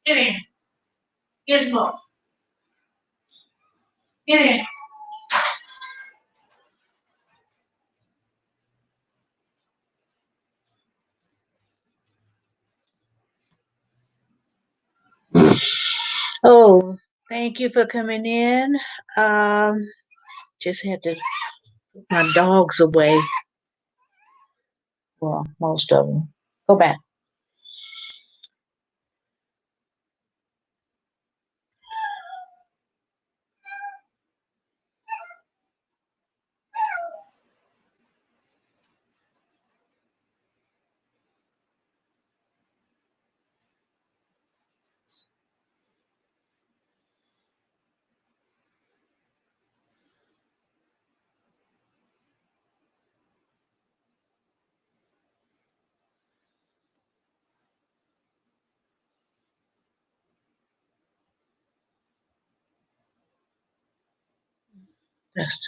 Get in. Gizmo. Get in. Oh, thank you for coming in. Um, just had to put my dogs away. Well, most of them. Go back. That's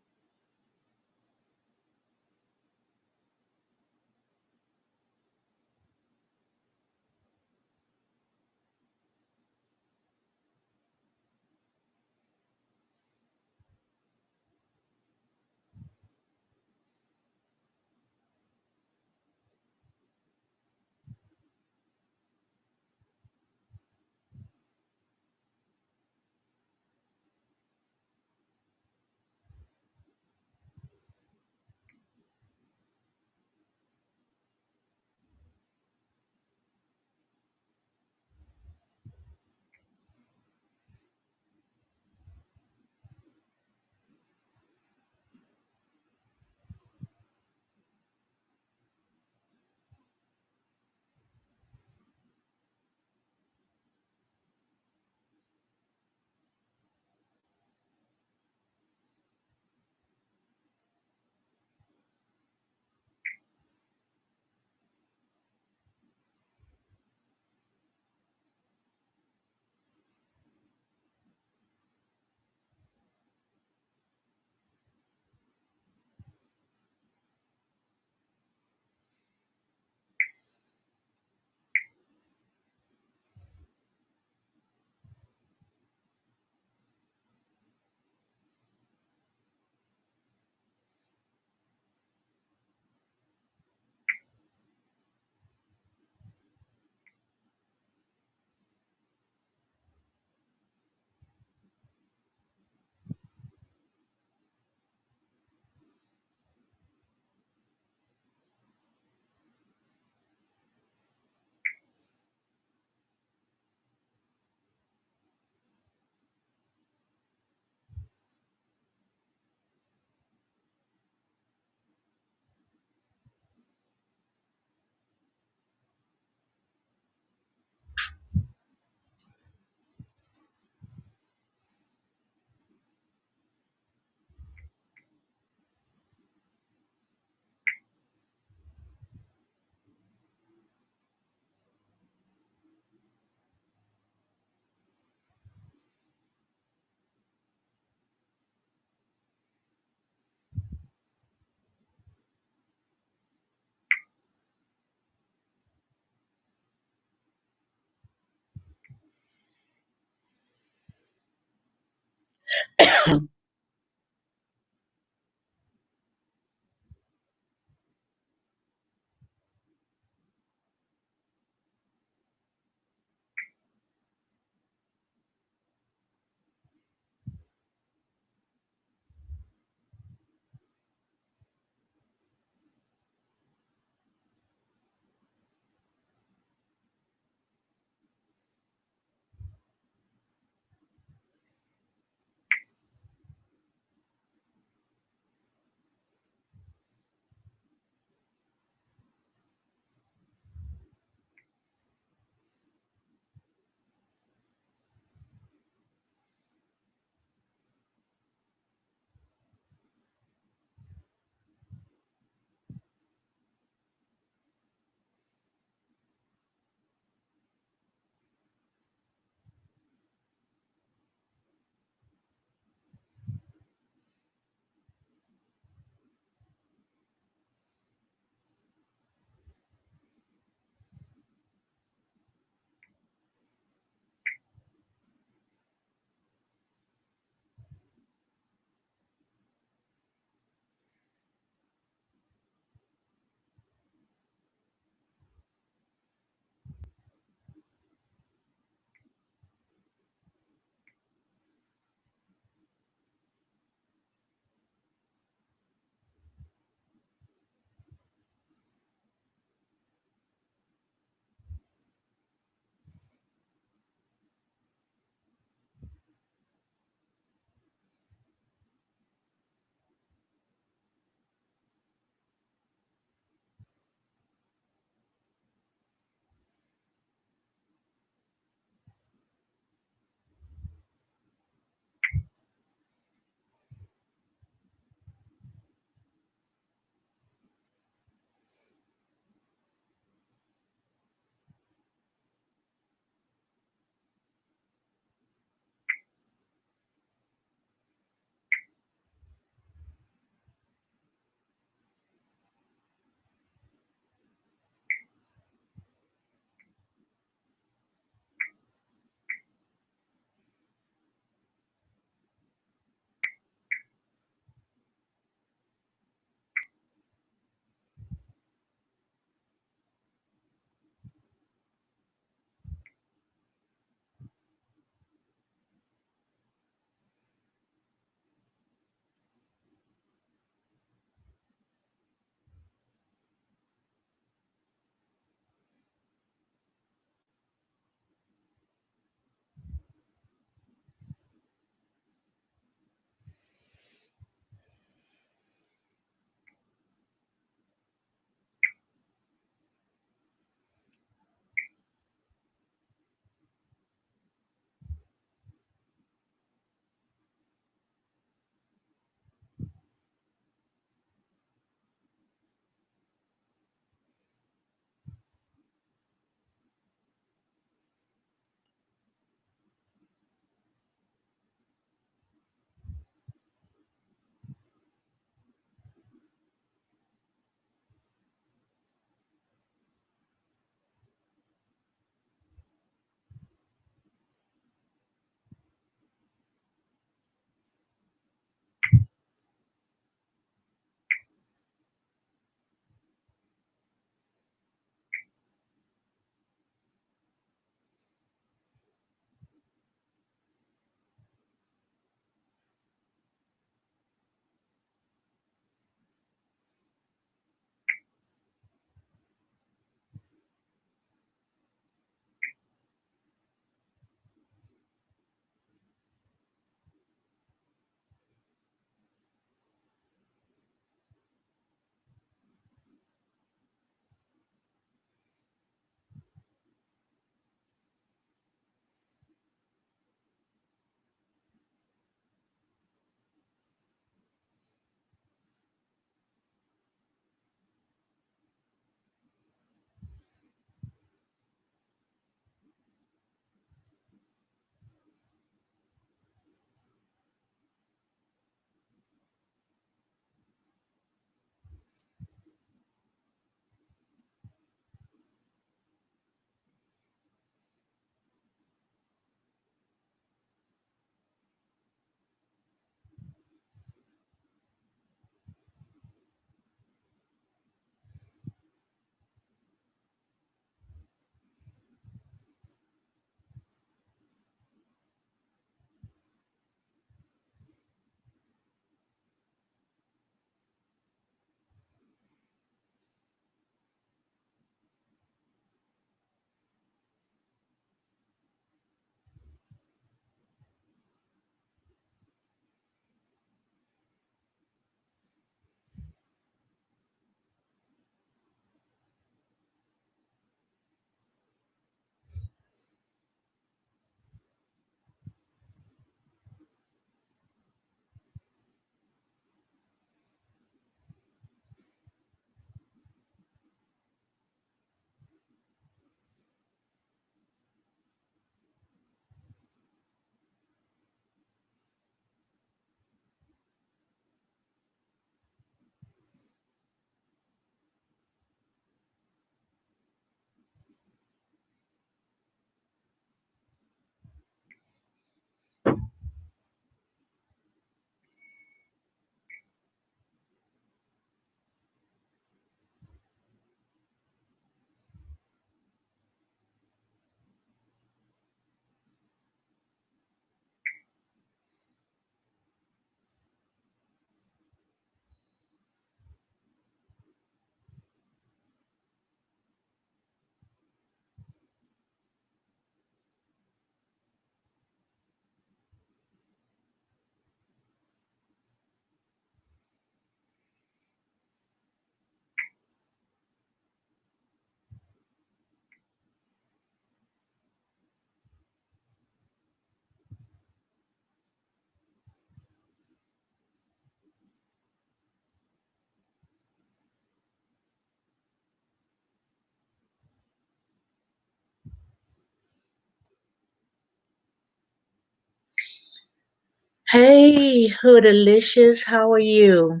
Hey, Hoodalicious, how are you?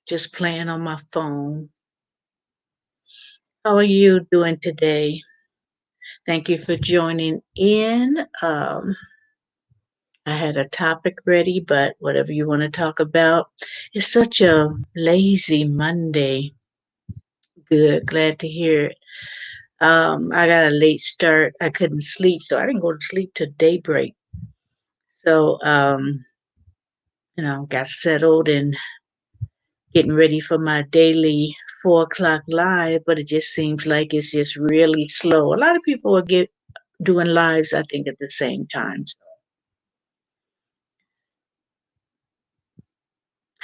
Just playing on my phone. How are you doing today? Thank you for joining in. I had a topic ready, but whatever you want to talk about. It's such a lazy Monday. Good, glad to hear it. I got a late start. I couldn't sleep, so I didn't go to sleep till daybreak. So, got settled and getting ready for my daily 4 o'clock live, but it just seems like it's just really slow. A lot of people are doing lives, I think, at the same time.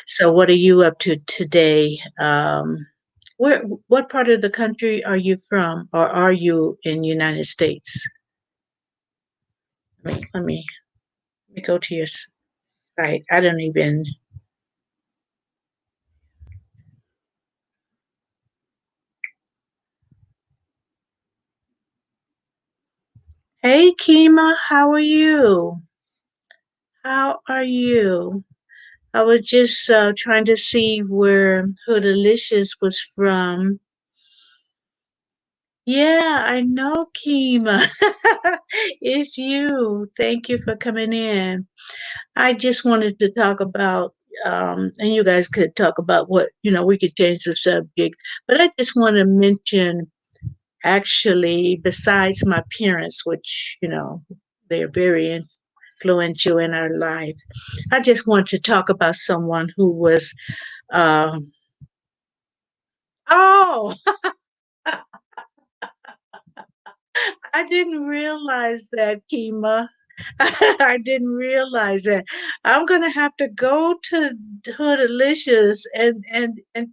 So, what are you up to today? Where, what part of the country are you from, or are you in United States? Let me go to your site. I don't even. Hey, Kima, how are you? How are you? I was just trying to see where Hoodalicious was from. Yeah, I know, Kima. It's you. Thank you for coming in. I just wanted to talk about, and you guys could talk about we could change the subject, but I just want to mention actually, besides my parents, which, they're very influential in our life, I just want to talk about someone who was, um, oh, I didn't realize that, Kima. I didn't realize that. I'm gonna have to go to Hoodalicious and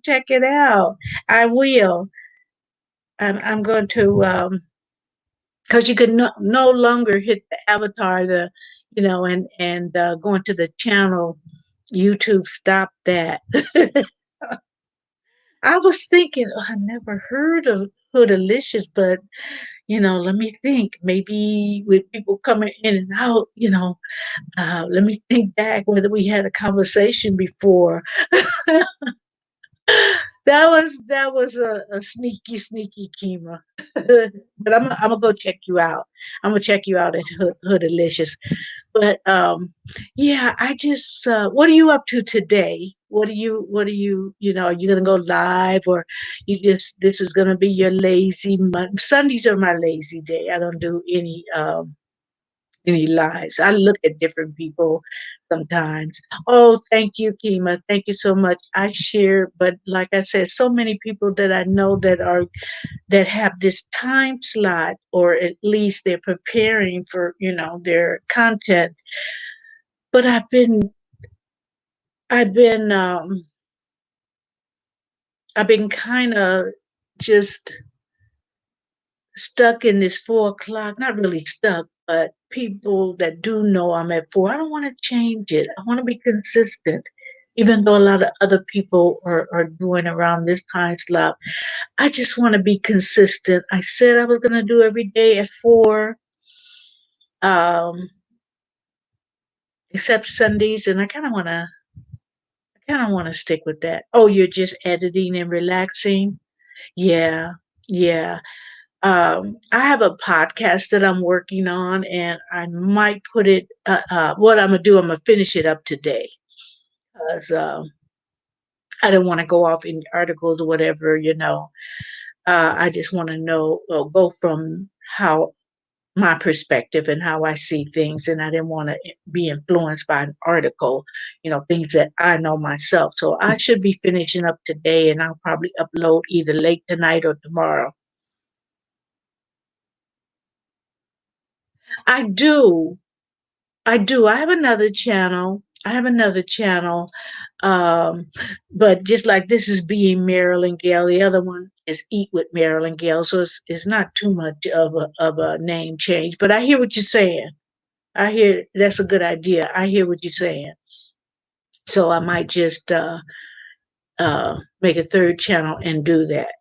check it out. I will. I'm going to because you could no longer hit the avatar, and going to the channel. YouTube stopped that. I was thinking, oh, I never heard of Hoodalicious, but let me think. Maybe with people coming in and out, let me think back whether we had a conversation before. That was a sneaky Kima. But I'm gonna go check you out. I'm gonna check you out at Hoodalicious. But yeah, I just what are you up to today? Are you gonna go live, or you just this is gonna be your lazy Sundays are my lazy day. I don't do any lives. I look at different people sometimes. Oh, thank you, Kima. Thank you so much. I share, but like I said, so many people that I know that have this time slot, or at least they're preparing for, their content. But I've been, I've been kind of just stuck in this 4 o'clock, not really stuck, but people that do know I'm at four, I don't want to change it. I want to be consistent, even though a lot of other people are doing around this time slot. I just want to be consistent. I said I was going to do every day at four, um, except Sundays, and I kind of want to stick with that. Oh, you're just editing and relaxing? Yeah, yeah. I have a podcast that I'm working on, and I might put it. What I'm gonna do, I'm gonna finish it up today, because I don't want to go off in articles or whatever. I just want to know, go from how my perspective and how I see things, and I didn't want to be influenced by an article. Things that I know myself. So I should be finishing up today, and I'll probably upload either late tonight or tomorrow. I do. I do. I have another channel. I have another channel. Um, but just like this is being Marilyn Gale, the other one is Eat with Marilyn Gale. So it's not too much of a name change. But I hear what you're saying. I hear that's a good idea. I hear what you're saying. So I might just make a third channel and do that,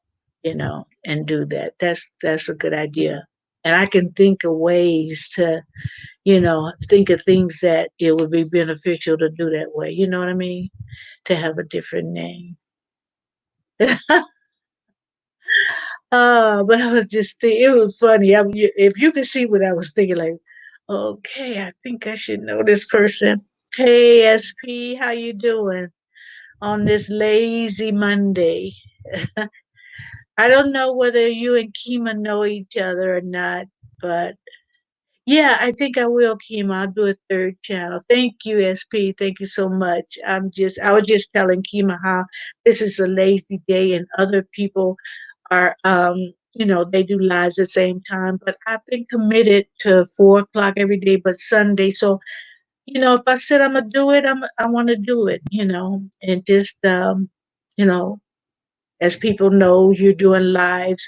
and do that. That's a good idea. And I can think of ways to think of things that it would be beneficial to do that way. You know what I mean? To have a different name. But I was just thinking, it was funny. If you could see what I was thinking, like, okay, I think I should know this person. Hey, SP, how you doing on this lazy Monday? I don't know whether you and Kima know each other or not, but yeah, I think I will, Kima. I'll do a third channel. Thank you, SP. Thank you so much. I was just telling Kima how this is a lazy day and other people are, they do lives at the same time, but I've been committed to 4 o'clock every day, but Sunday. So, if I said I'm going to do it, I want to do it, and just, you know, as people know, you're doing lives.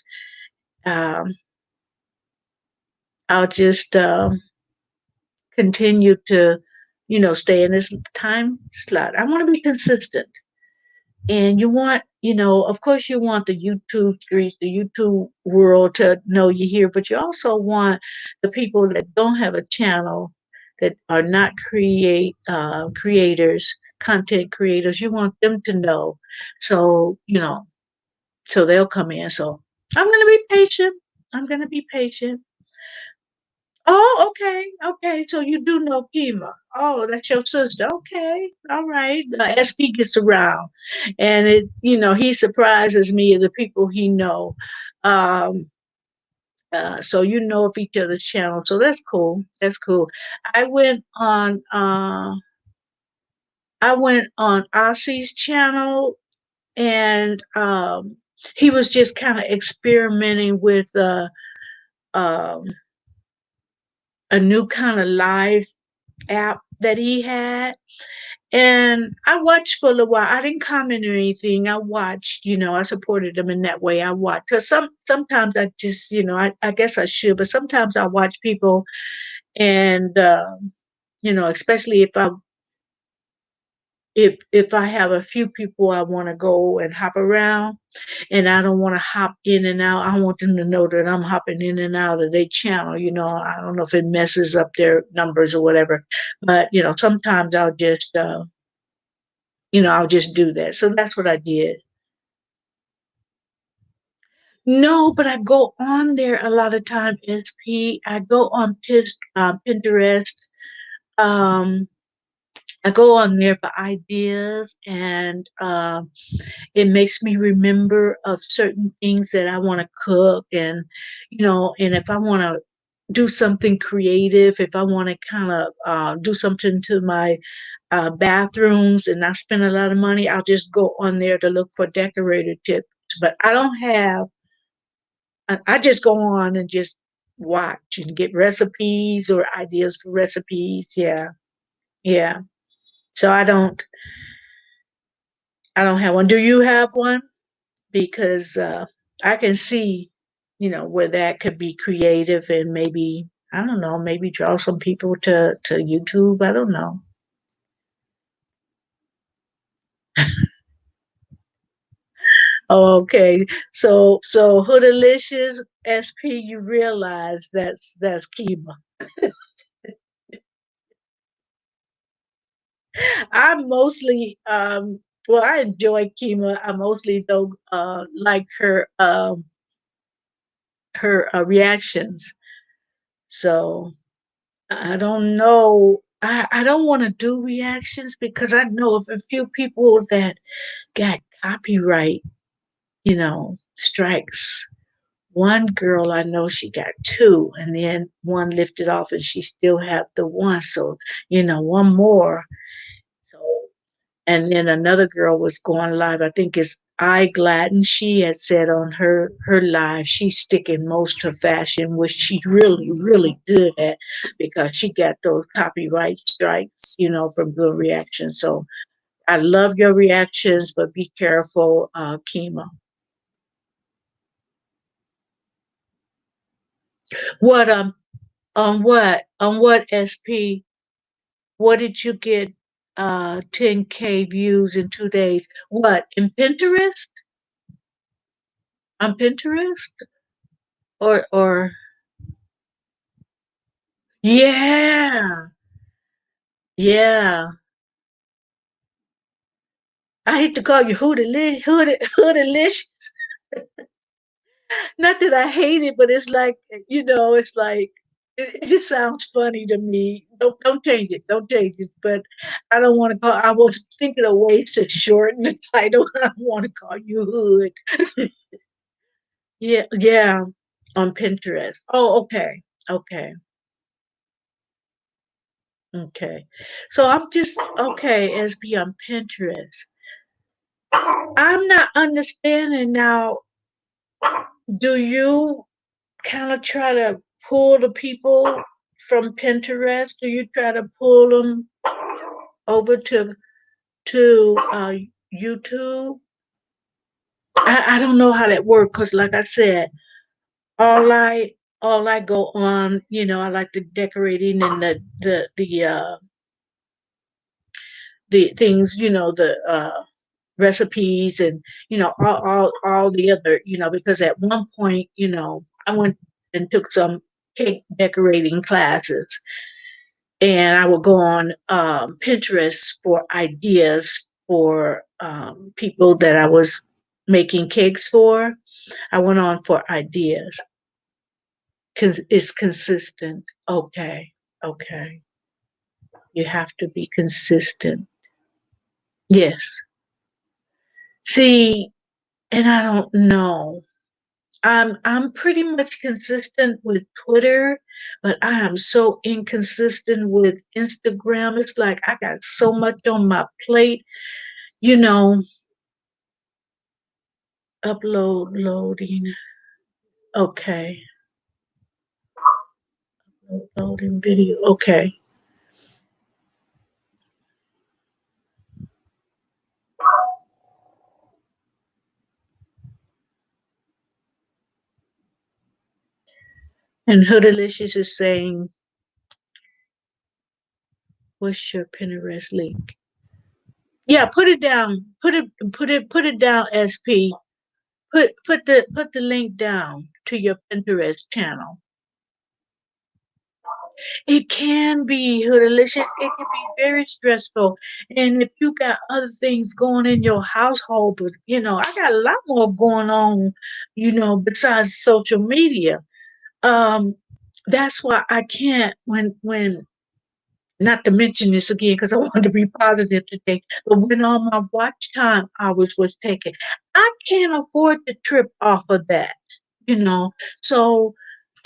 Um, I'll just, continue to, stay in this time slot. I want to be consistent. And of course, you want the YouTube streets, the YouTube world to know you're here, but you also want the people that don't have a channel, that are not creators, content creators. You want them to know, so so they'll come in. So I'm going to be patient. I'm going to be patient. Oh, okay, okay. So you do know Kima. Oh, that's your sister. Okay, all right. SP gets around, and he surprises me of the people he know. Um, so you know of each other's channel. So that's cool. That's cool. I went on. I went on Ossie's channel, and he was just kind of experimenting with um, a new kind of live app that he had. And I watched for a little while. I didn't comment or anything. I watched, I supported him in that way. I watched because sometimes I just, I guess I should, but sometimes I watch people, and especially if I have a few people I want to go and hop around, and I don't want to hop in and out. I want them to know that I'm hopping in and out of their channel. I don't know if it messes up their numbers or whatever, but sometimes I'll just do that. So that's what I did. No, but I go on there a lot of time, SP. I go on Pinterest. Um, I go on there for ideas, and it makes me remember of certain things that I want to cook, and if I want to do something creative, if I want to kind of do something to my bathrooms and not spend a lot of money, I'll just go on there to look for decorator tips. But I don't have. I just go on and just watch and get recipes or ideas for recipes. Yeah, yeah. So I don't have one. Do you have one? Because I can see, where that could be creative, and maybe, I don't know, maybe draw some people to YouTube. I don't know. Okay, so Hoodalicious SP, you realize that's Kiba. I mostly well, I enjoy Kima. I mostly though like her reactions. So I don't know. I don't want to do reactions because I know of a few people that got copyright, strikes. One girl I know, she got two, and then one lifted off, and she still have the one. So one more. So, and then another girl was going live. I think it's I Gladden. She had said on her live she's sticking most to fashion, which she's really really good at, because she got those copyright strikes, from good reactions. So I love your reactions, but be careful, Kima. What on what SP? What did you get? 10K views in 2 days. What, in Pinterest? On Pinterest? Or Yeah. Yeah. I hate to call you hoodalicious. Not that I hate it, but it's like, it's like it just sounds funny to me. Don't change it. Don't change it. But I don't want to call. I was thinking of ways to shorten the title. I don't want to call you hood. Yeah, yeah. On Pinterest. Oh, okay, okay, okay. So I'm just okay. SB on Pinterest. I'm not understanding now. Do you kind of try to pull the people from Pinterest? Do you try to pull them over to YouTube? I don't know how that works because, like I said, all I all I go on, I like the decorating and the things, the recipes and all the other, because at one point, I went and took some cake decorating classes, and I would go on Pinterest for ideas for people that I was making cakes for. I went on for ideas. It's consistent. Okay, okay. You have to be consistent. Yes. See, and I don't know. I'm pretty much consistent with Twitter, but I am so inconsistent with Instagram. It's like I got so much on my plate, you know, upload loading. Okay. Loading video. Okay. And Hoodalicious is saying, what's your Pinterest link? Yeah, put it down. Put it down, SP. Put the link down to your Pinterest channel. It can be delicious. It can be very stressful. And if you got other things going in your household, but I got a lot more going on, besides social media. Um, that's why I can't when not to mention this again because I want to be positive today, but when all my watch time hours was taken, I can't afford to trip off of that, you know. So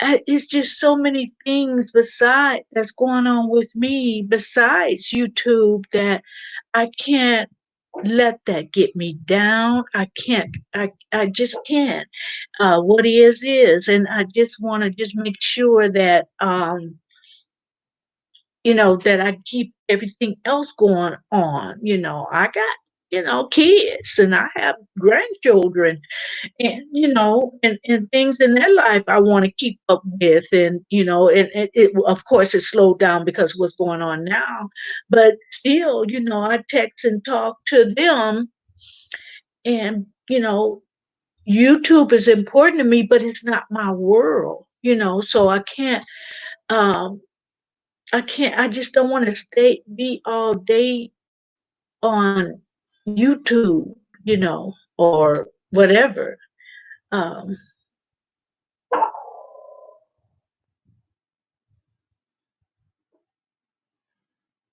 it's just so many things beside that's going on with me besides YouTube that I can't let that get me down. I can't. I just can't. What is, and I just want to just make sure that that I keep everything else going on. I got, kids and I have grandchildren and, and things in their life I want to keep up with. And, of course, it slowed down because of what's going on now. But still, I text and talk to them and, YouTube is important to me, but it's not my world, so um, I just don't want to be all day on YouTube, or whatever. Um,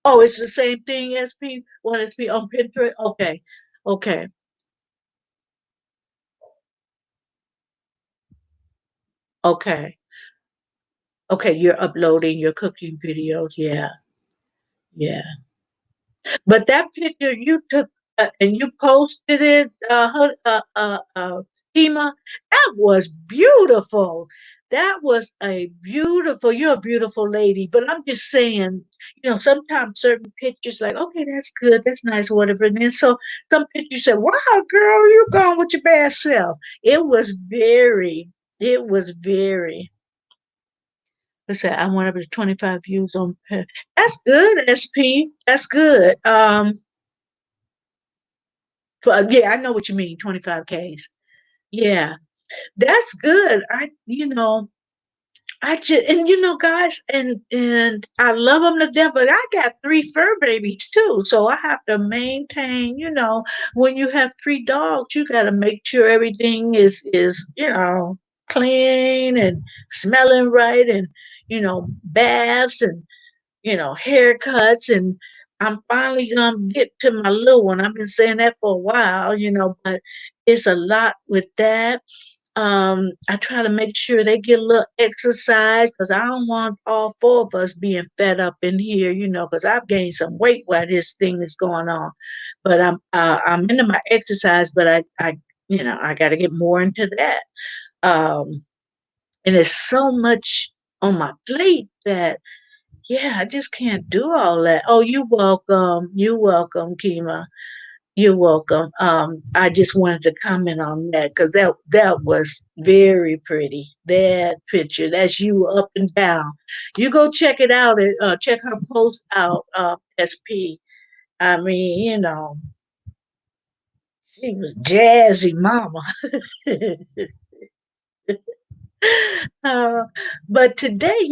oh, it's the same thing as P. What is P on Pinterest? Okay, okay, okay, okay. You're uploading your cooking videos. Yeah, yeah. But that picture you took and you posted it, Hema, that was beautiful. That was you're a beautiful lady. But I'm just saying, sometimes certain pictures, like, okay, that's good, that's nice, whatever. And then some pictures say, wow, girl, you're gone with your bad self. It was very, I said, I went up to 25 views on, that's good, SP. That's good. Yeah, I know what you mean, 25 Ks. Yeah, that's good. I just, and you know, guys, and I love them to death, but I got three fur babies too, so I have to maintain. You know, when you have three dogs, you got to make sure everything is clean and smelling right, and baths and haircuts, and I'm finally gonna get to my little one. I've been saying that for a while, but it's a lot with that. I try to make sure they get a little exercise because I don't want all four of us being fed up in here, because I've gained some weight while this thing is going on. But I'm into my exercise, but I got to get more into that. Um, and there's so much on my plate that yeah, I just can't do all that. Oh, you welcome. You welcome, Kima. You're welcome. I just wanted to comment on that because that was very pretty. That picture, that's you up and down. You go check it out. Check her post out. SP. I mean, she was jazzy, mama. Uh, but today,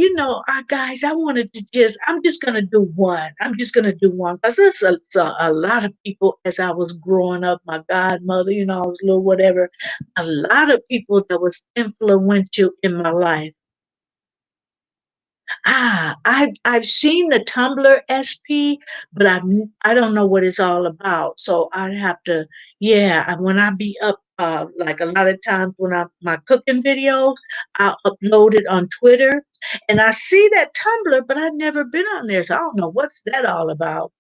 guys, I'm just going to do one. I'm just going to do one because there's a lot of people as I was growing up, my godmother, I was little, whatever, a lot of people that was influential in my life. I've seen the Tumblr SP, but I don't know what it's all about. So I'd have to, yeah. When I be up, like a lot of times when I my cooking videos, I upload it on Twitter, and I see that Tumblr, but I've never been on there, so I don't know what's that all about.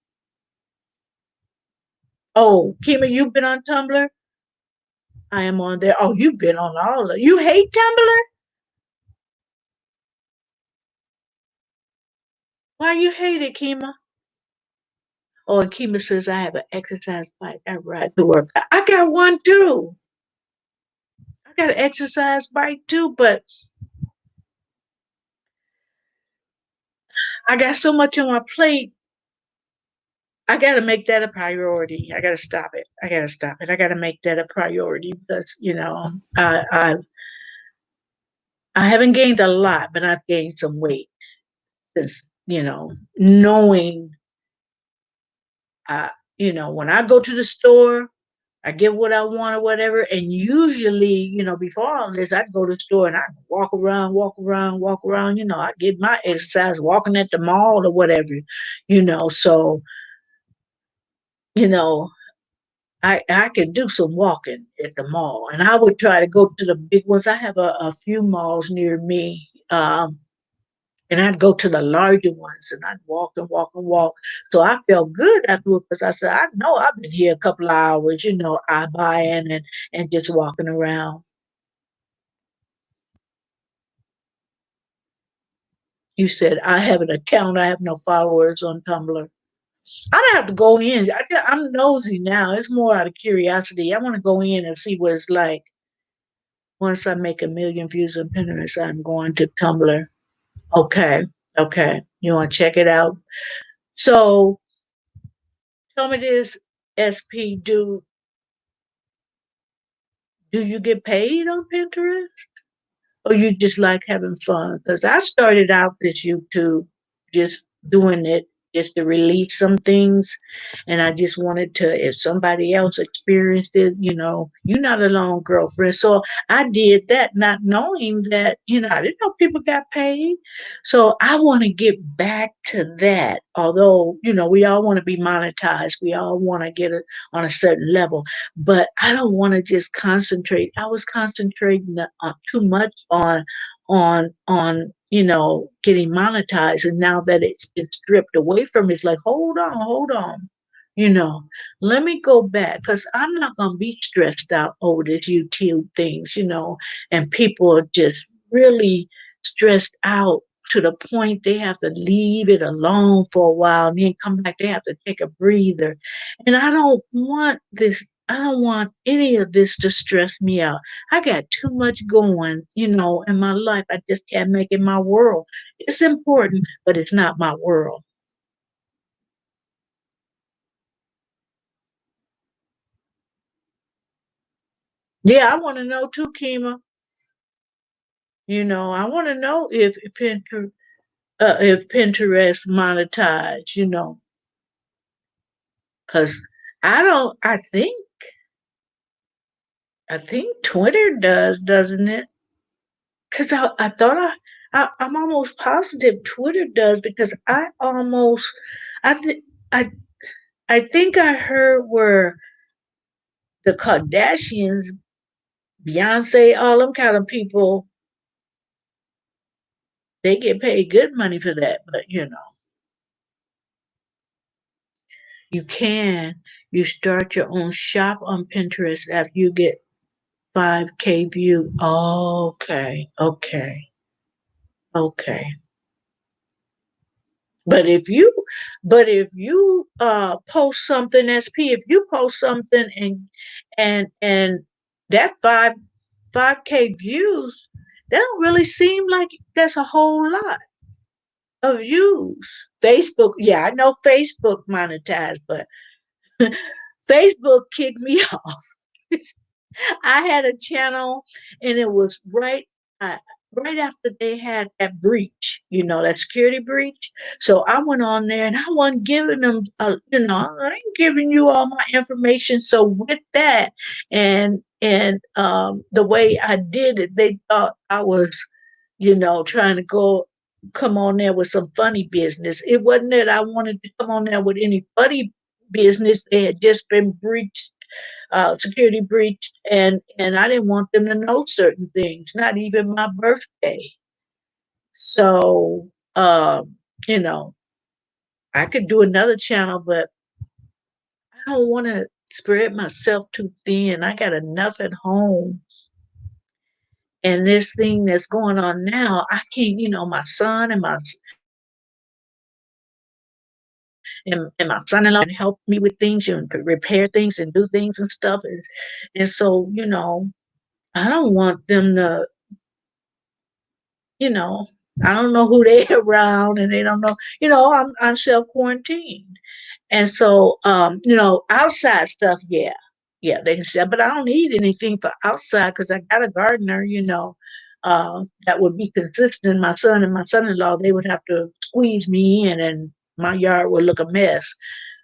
Oh, Kima, you've been on Tumblr? I am on there. Oh, you've been on all of. You hate Tumblr? Why you hate it, Kima? Oh, and Kima says I have an exercise bike. I ride to work. I got one too. I got an exercise bike too, but I got so much on my plate. I got to make that a priority. I got to stop it. I got to stop it. I got to make that a priority because I haven't gained a lot, but I've gained some weight since knowing. Uh, when I go to the store, I get what I want or whatever. And usually, before all this, I'd go to the store and I'd walk around, walk around, walk around. I get my exercise walking at the mall or whatever, So, you know, I could do some walking at the mall. And I would try to go to the big ones. I have a few malls near me. And I'd go to the larger ones and I'd walk and walk and walk. So I felt good afterwards because I said, I know I've been here a couple of hours, I buying and just walking around. You said I have an account, I have no followers on Tumblr. I don't have to go in. I'm nosy now. It's more out of curiosity. I want to go in and see what it's like. Once I make a million views on Pinterest, I'm going to Tumblr. Okay. Okay. You want to check it out? So tell me this, SP, do you get paid on Pinterest? Or you just like having fun? Because I started out this YouTube just doing it just to release some things. And I just wanted to, if somebody else experienced it, you're not alone, girlfriend. So I did that, not knowing that, I didn't know people got paid. So I want to get back to that. Although, we all want to be monetized, we all want to get it on a certain level, but I don't want to just concentrate. I was concentrating too much on getting monetized, and now that it's been stripped away from me, it's like hold on, you know, let me go back because I'm not gonna be stressed out over this YouTube things, and people are just really stressed out to the point they have to leave it alone for a while and then come back. They have to take a breather. And I don't want this. I don't want any of this to stress me out. I got too much going, in my life. I just can't make it my world. It's important, but it's not my world. Yeah, I want to know too, Kima. I want to know if Pinterest monetized, because I don't. I think Twitter does, doesn't it? Because I thought I'm almost positive Twitter does because I think I I think I heard where the Kardashians, Beyonce, all them kind of people, they get paid good money for that. But you can you start your own shop on Pinterest after you get 5K view. Okay, okay, okay. But if you, post something, SP, if you post something and that five K views, that don't really seem like that's a whole lot of views. Facebook, yeah, I know Facebook monetized, but Facebook kicked me off. I had a channel, and it was uh, right after they had that breach, that security breach. So I went on there, and I wasn't giving them, I ain't giving you all my information. So with that, and the way I did it, they thought I was, trying to come on there with some funny business. It wasn't that I wanted to come on there with any funny business. They had just been breached, security breach, and I didn't want them to know certain things, not even my birthday. So, you know, I could do another channel, but I don't want to spread myself too thin. I got enough at home. And this thing that's going on now, I can't, my son and my son-in-law help me with things and repair things and do things and stuff. And so, I don't want them to, you know, I don't know who they around, and they don't know, I'm self quarantined. And so, outside stuff, yeah. Yeah, they can sell, but I don't need anything for outside because I got a gardener, that would be consistent. My son and my son-in-law, they would have to squeeze me in, and my yard would look a mess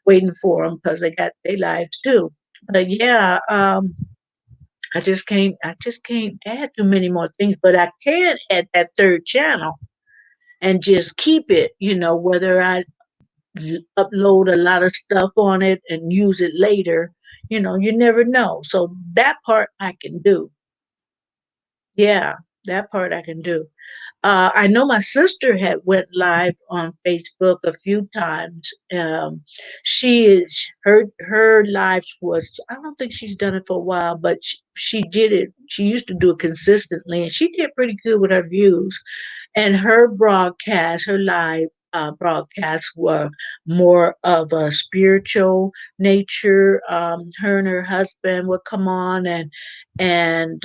waiting for them because they got their lives too. But yeah, I just can't add too many more things, but I can add that third channel and just keep it, whether I upload a lot of stuff on it and use it later, you never know. So that part I can do. Yeah, that part I can do. I know my sister had went live on Facebook a few times. Her lives was, I don't think she's done it for a while, but she did it. She used to do it consistently, and she did pretty good with her views. And her live broadcasts were more of a spiritual nature. Her and her husband would come on, and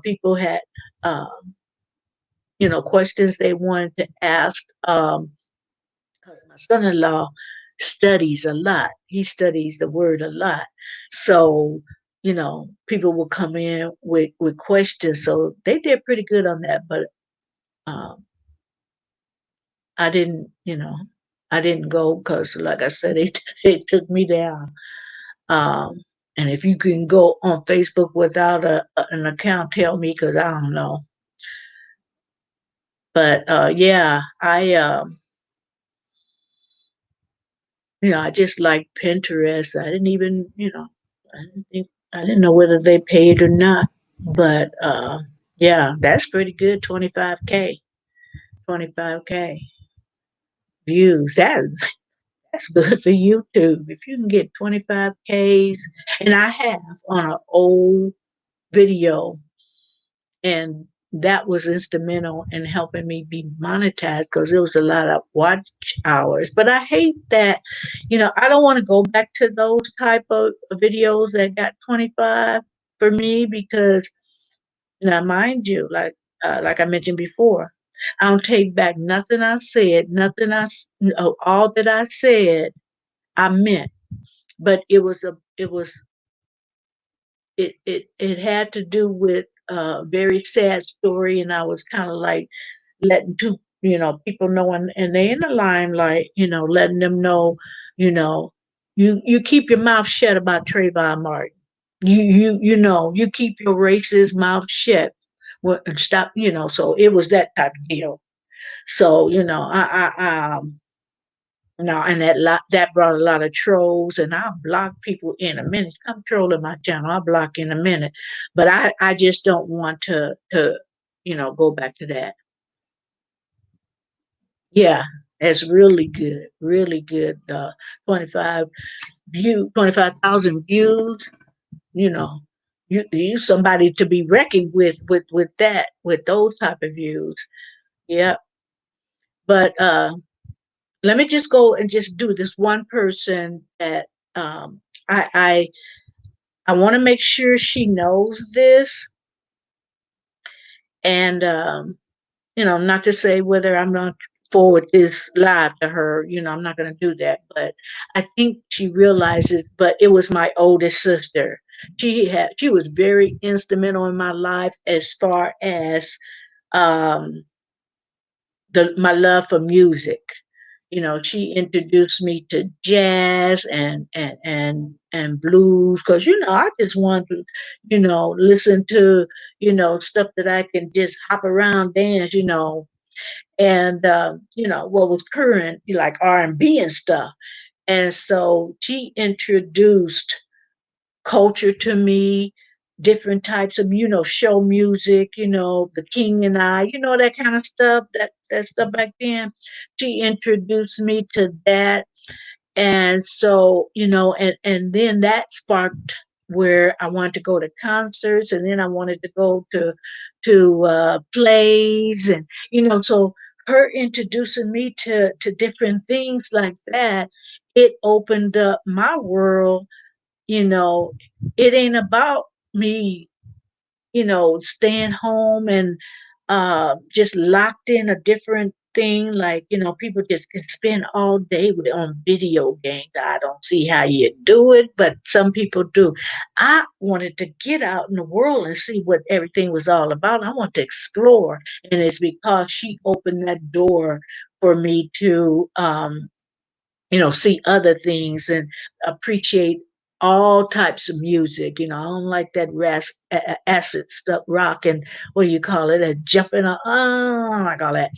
people had. Um, questions they wanted to ask. Because my son-in-law studies a lot. He studies the word a lot. So, people will come in with questions. So they did pretty good on that. But um, I didn't, I didn't go because, like I said, they took me down. Um, and if you can go on Facebook without an account, tell me because I don't know. But yeah, I just like Pinterest. I didn't even, I didn't know whether they paid or not. But yeah, that's pretty good. 25K, 25K views. That's good for YouTube. If you can get 25Ks, and I have on an old video, and that was instrumental in helping me be monetized because there was a lot of watch hours. But I hate that, I don't want to go back to those type of videos that got 25 for me because now, mind you, like I mentioned before, I don't take back nothing I said, nothing no, all that I said I meant. But it was it had to do with a very sad story, and I was kind of like letting two people know, and they in the limelight, letting them know, you know, you keep your mouth shut about Trayvon Martin. You keep your racist mouth shut. Well, and stop. So it was that type of deal. So no, and that brought a lot of trolls, and I'll block people in a minute. Come trolling my channel, I'll block in a minute. But I just don't want to go back to that. Yeah, it's really good. 25,000 views. You know, you somebody to be reckoned with that with those type of views. Yeah, but let me just go and just do this one person that um I I I want to make sure she knows this, and not to say whether I'm going to forward this live to her. I'm not going to do that, but I think she realizes. But it was my oldest sister. She was very instrumental in my life as far as um my love for music. She introduced me to jazz and blues, because I just want to listen to stuff that I can just hop around, dance, and what was current, like R&B and stuff. And so she introduced culture to me, different types of show music, the King and I, that kind of stuff, that stuff back then. She introduced me to that. And so and then that sparked where I wanted to go to concerts, and then I wanted to go to plays, and so her introducing me to different things like that, it opened up my world. you know, it ain't about me, staying home and just locked in a different thing. Like, people just can spend all day on video games. I don't see how you do it, but some people do. I wanted to get out in the world and see what everything was all about. I want to explore. And it's because she opened that door for me to see other things and appreciate all types of music. I don't like that acid stuff, rock, and what do you call it? A jumping, I don't like all that.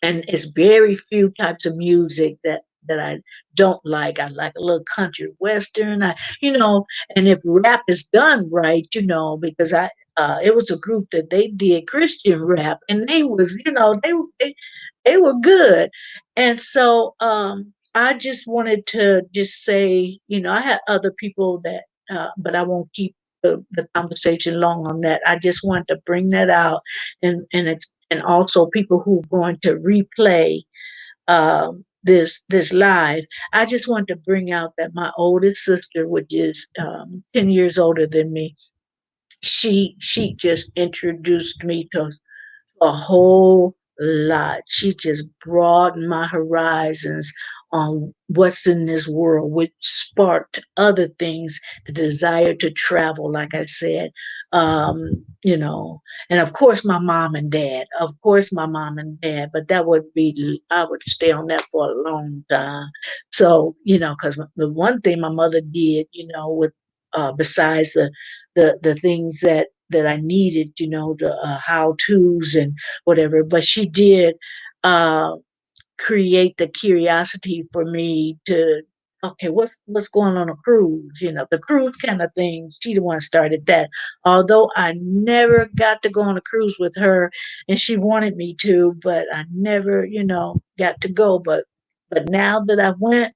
And it's very few types of music that I don't like. I like a little country western. And if rap is done right, because it was a group that they did Christian rap, and they was, they were good. And so I just wanted to just say, I had other people that, but I won't keep the conversation long on that. I just wanted to bring that out, and also people who are going to replay this live. I just want to bring out that my oldest sister, which is 10 years older than me, she just introduced me to a whole lot. She just broadened my horizons on what's in this world, which sparked other things, the desire to travel, like I said. And of course my mom and dad. Of course my mom and dad, but I would stay on that for a long time. So, because the one thing my mother did, with besides the things that I needed, the how tos and whatever. But she did uh, create the curiosity for me to, okay, what's going on a cruise? The cruise kind of thing. She the one started that. Although I never got to go on a cruise with her, and she wanted me to, but I never, got to go. But now that I went,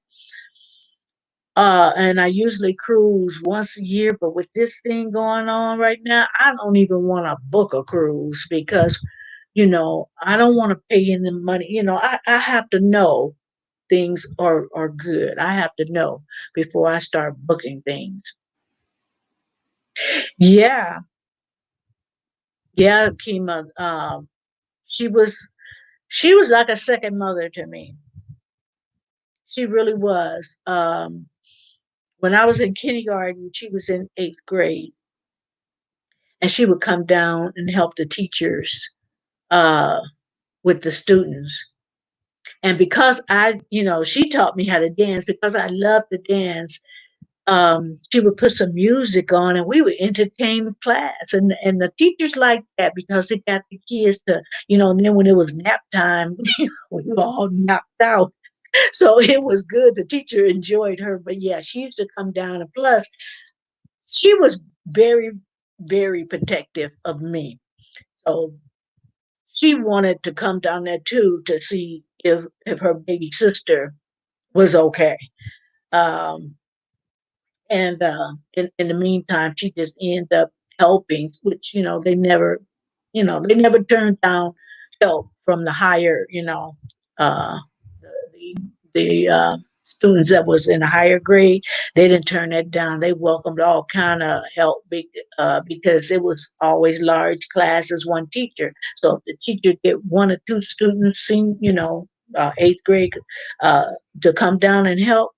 and I usually cruise once a year, but with this thing going on right now, I don't even want to book a cruise because, I don't want to pay in the money. I have to know things are good. I have to know before I start booking things. Yeah, yeah, Kima. She was she was like a second mother to me. She really was. When I was in kindergarten, she was in eighth grade. and she would come down and help the teachers uh, with the students. And because she taught me how to dance because I loved to dance. She would put some music on and we would entertain the class. And the teachers liked that because it got the kids to, and then when it was nap time, we were all knocked out. So it was good. The teacher enjoyed her. But yeah, she used to come down. And plus, she was very, very protective of me. So she wanted to come down there too to see if her baby sister was okay. Um, and in the meantime, she just ended up helping, which they never turned down help from the higher, uh, the students that was in a higher grade. They didn't turn that down. They welcomed all kind of help because it was always large classes, one teacher. So if the teacher get one or two students, eighth grade, uh, to come down and help,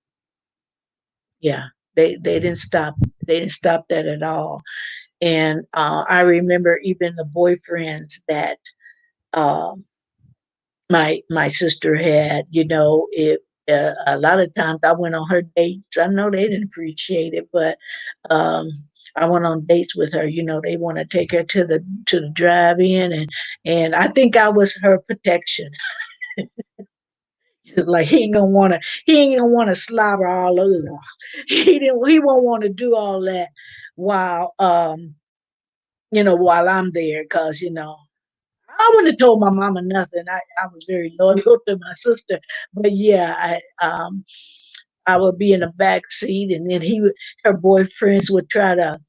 yeah, they didn't stop. They didn't stop that at all. And I remember even the boyfriends that uh, my sister had. If a lot of times I went on her dates. I know they didn't appreciate it, but um, I went on dates with her. They want to take her to the drive-in, and I think I was her protection. Like he ain't gonna want to slobber all over. He won't want to do all that while while I'm there, because I wouldn't have told my mama nothing. I was very loyal to my sister. But yeah, I would be in the back seat, and then her boyfriends would try to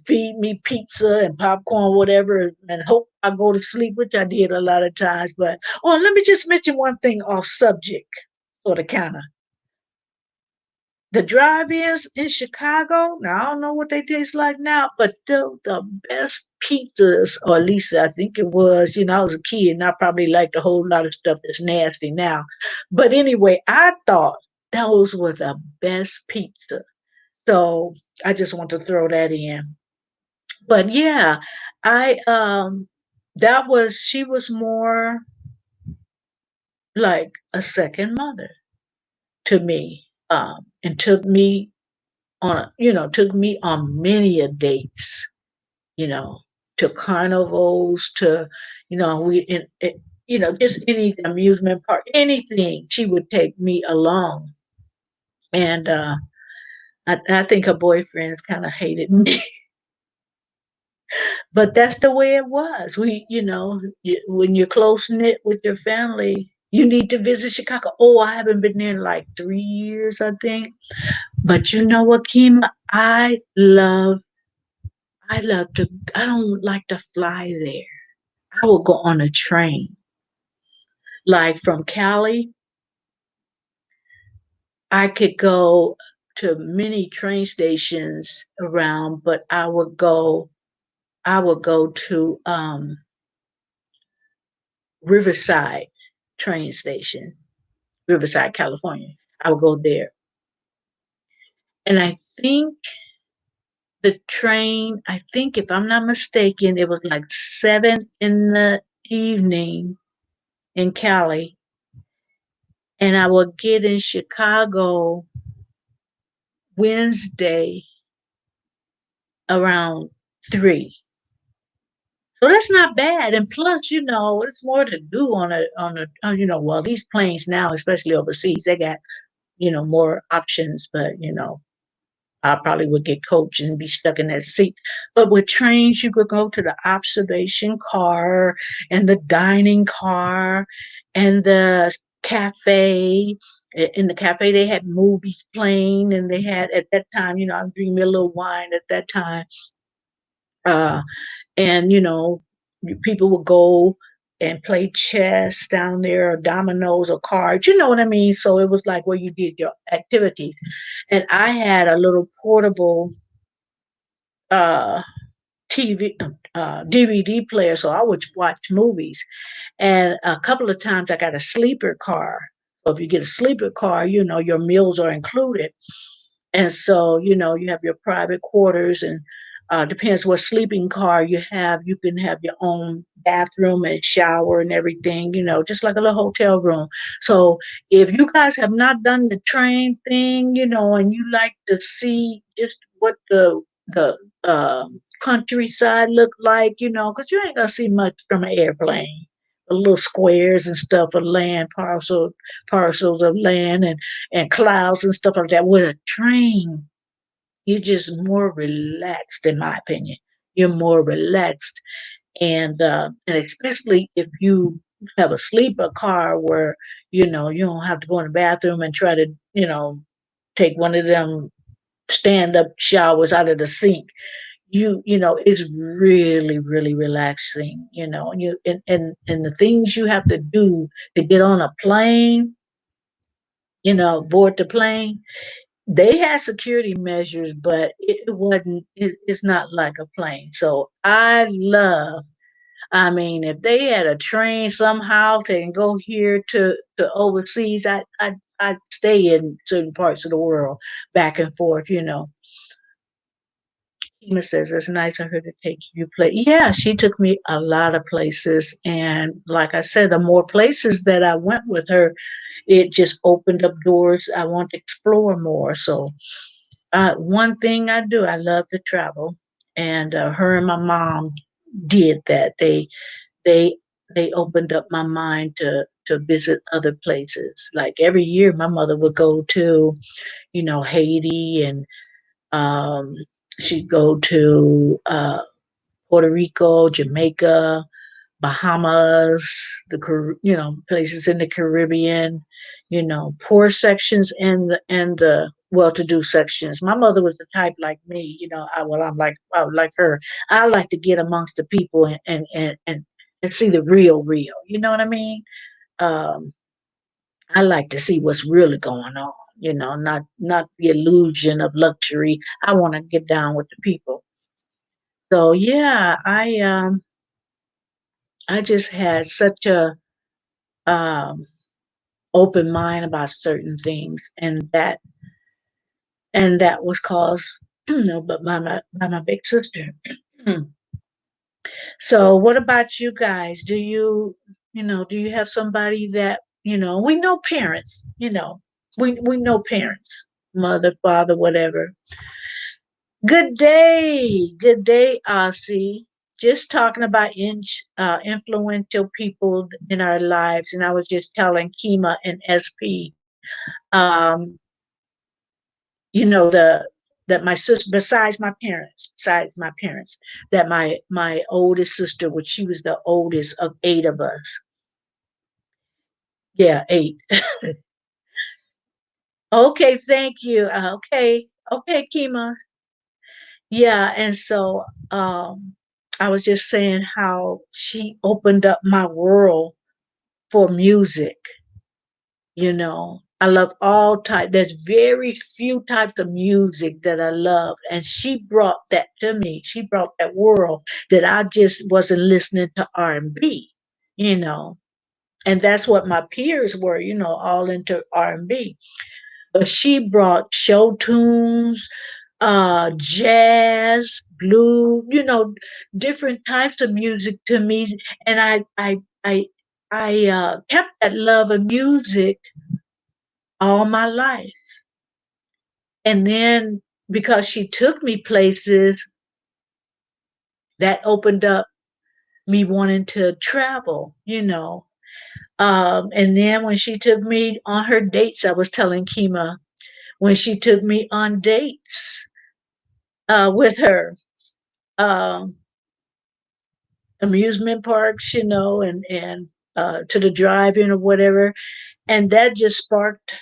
feed me pizza and popcorn, whatever, and hope I go to sleep, which I did a lot of times. But let me just mention one thing off subject, sort of kind of. The drive-ins in Chicago, now I don't know what they taste like now, but the best pizzas, or at least I think it was, I was a kid and I probably liked a whole lot of stuff that's nasty now. But anyway, I thought those were the best pizza. So I just want to throw that in. But yeah, I she was more like a second mother to me. And took me on many a dates, you know, to carnivals, to, just any amusement park, anything. She would take me along. And I think her boyfriends kind of hated me, but that's the way it was. When you're close knit with your family, you need to visit Chicago. Oh, I haven't been there in like 3 years, I think. But you know what, Kima? I love to, I don't like to fly there. I will go on a train. Like from Cali, I could go to many train stations around, but I would go to Riverside train station, Riverside, California. I would go there. And I think if I'm not mistaken, it was like 7 in the evening in Cali, and I would get in Chicago Wednesday around 3. So that's not bad. And plus, it's more to do well, these planes now, especially overseas, they got, more options, but I probably would get coached and be stuck in that seat. But with trains, you could go to the observation car and the dining car and the cafe. In the cafe, they had movies playing, and they had at that time, I'm drinking a little wine at that time. Uh, and people would go and play chess down there, or dominoes, or cards. You know what I mean? So it was like where you did your activities. And I had a little portable uh, TV, DVD player, so I would watch movies. And a couple of times I got a sleeper car. So if you get a sleeper car, your meals are included. And so, you have your private quarters, and depends what sleeping car you have. You can have your own bathroom and shower and everything, just like a little hotel room. So if you guys have not done the train thing, and you like to see just what the countryside look like, because you ain't gonna see much from an airplane. The little squares and stuff of land, parcels of land, and clouds and stuff like that. With a train, you're just more relaxed, in my opinion. You're more relaxed, and especially if you have a sleeper car where you don't have to go in the bathroom and try to take one of them stand up showers out of the sink. It's really really relaxing. And the things you have to do to get on a plane, board the plane. They had security measures, but it wasn't. It's not like a plane. So I mean, if they had a train somehow they can go here to overseas, I'd stay in certain parts of the world, back and forth. Ema says it's nice of her to take you place. Yeah, she took me a lot of places, and like I said, the more places that I went with her, it just opened up doors. I want to explore more. So one thing I do, I love to travel, and her and my mom did that. They they opened up my mind to visit other places. Like every year, my mother would go to Haiti, and um, she'd go to Puerto Rico, Jamaica, Bahamas, places in the Caribbean, poor sections and the well-to-do sections. My mother was the type like me, I was like her. I like to get amongst the people and see the real. You know what I mean? Um, I like to see what's really going on. Not the illusion of luxury. I want to get down with the people. So yeah, I just had such a um open mind about certain things, and that was caused but by my big sister. So what about you guys? Do you have somebody that we know parents, we know parents, mother, father, whatever. Good day, Ossie. Just talking about influential people in our lives, and I was just telling Kima and SP, um, the that my sister, besides my parents, that my oldest sister, which she was the oldest of eight of us. Yeah, eight. Okay, thank you. Okay, Kima. Yeah, and so I was just saying how she opened up my world for music. I love all type. There's very few types of music that I love, and she brought that to me. She brought that world that I just wasn't listening to R&B, you know, and that's what my peers were, all into R&B. But she brought show tunes, jazz, blues, different types of music to me, and I kept that love of music all my life. And then because she took me places, that opened up me wanting to travel, And then when she took me on her dates, I was telling Kima, when she took me on dates with her, um, amusement parks, and to the drive-in or whatever, and that just sparked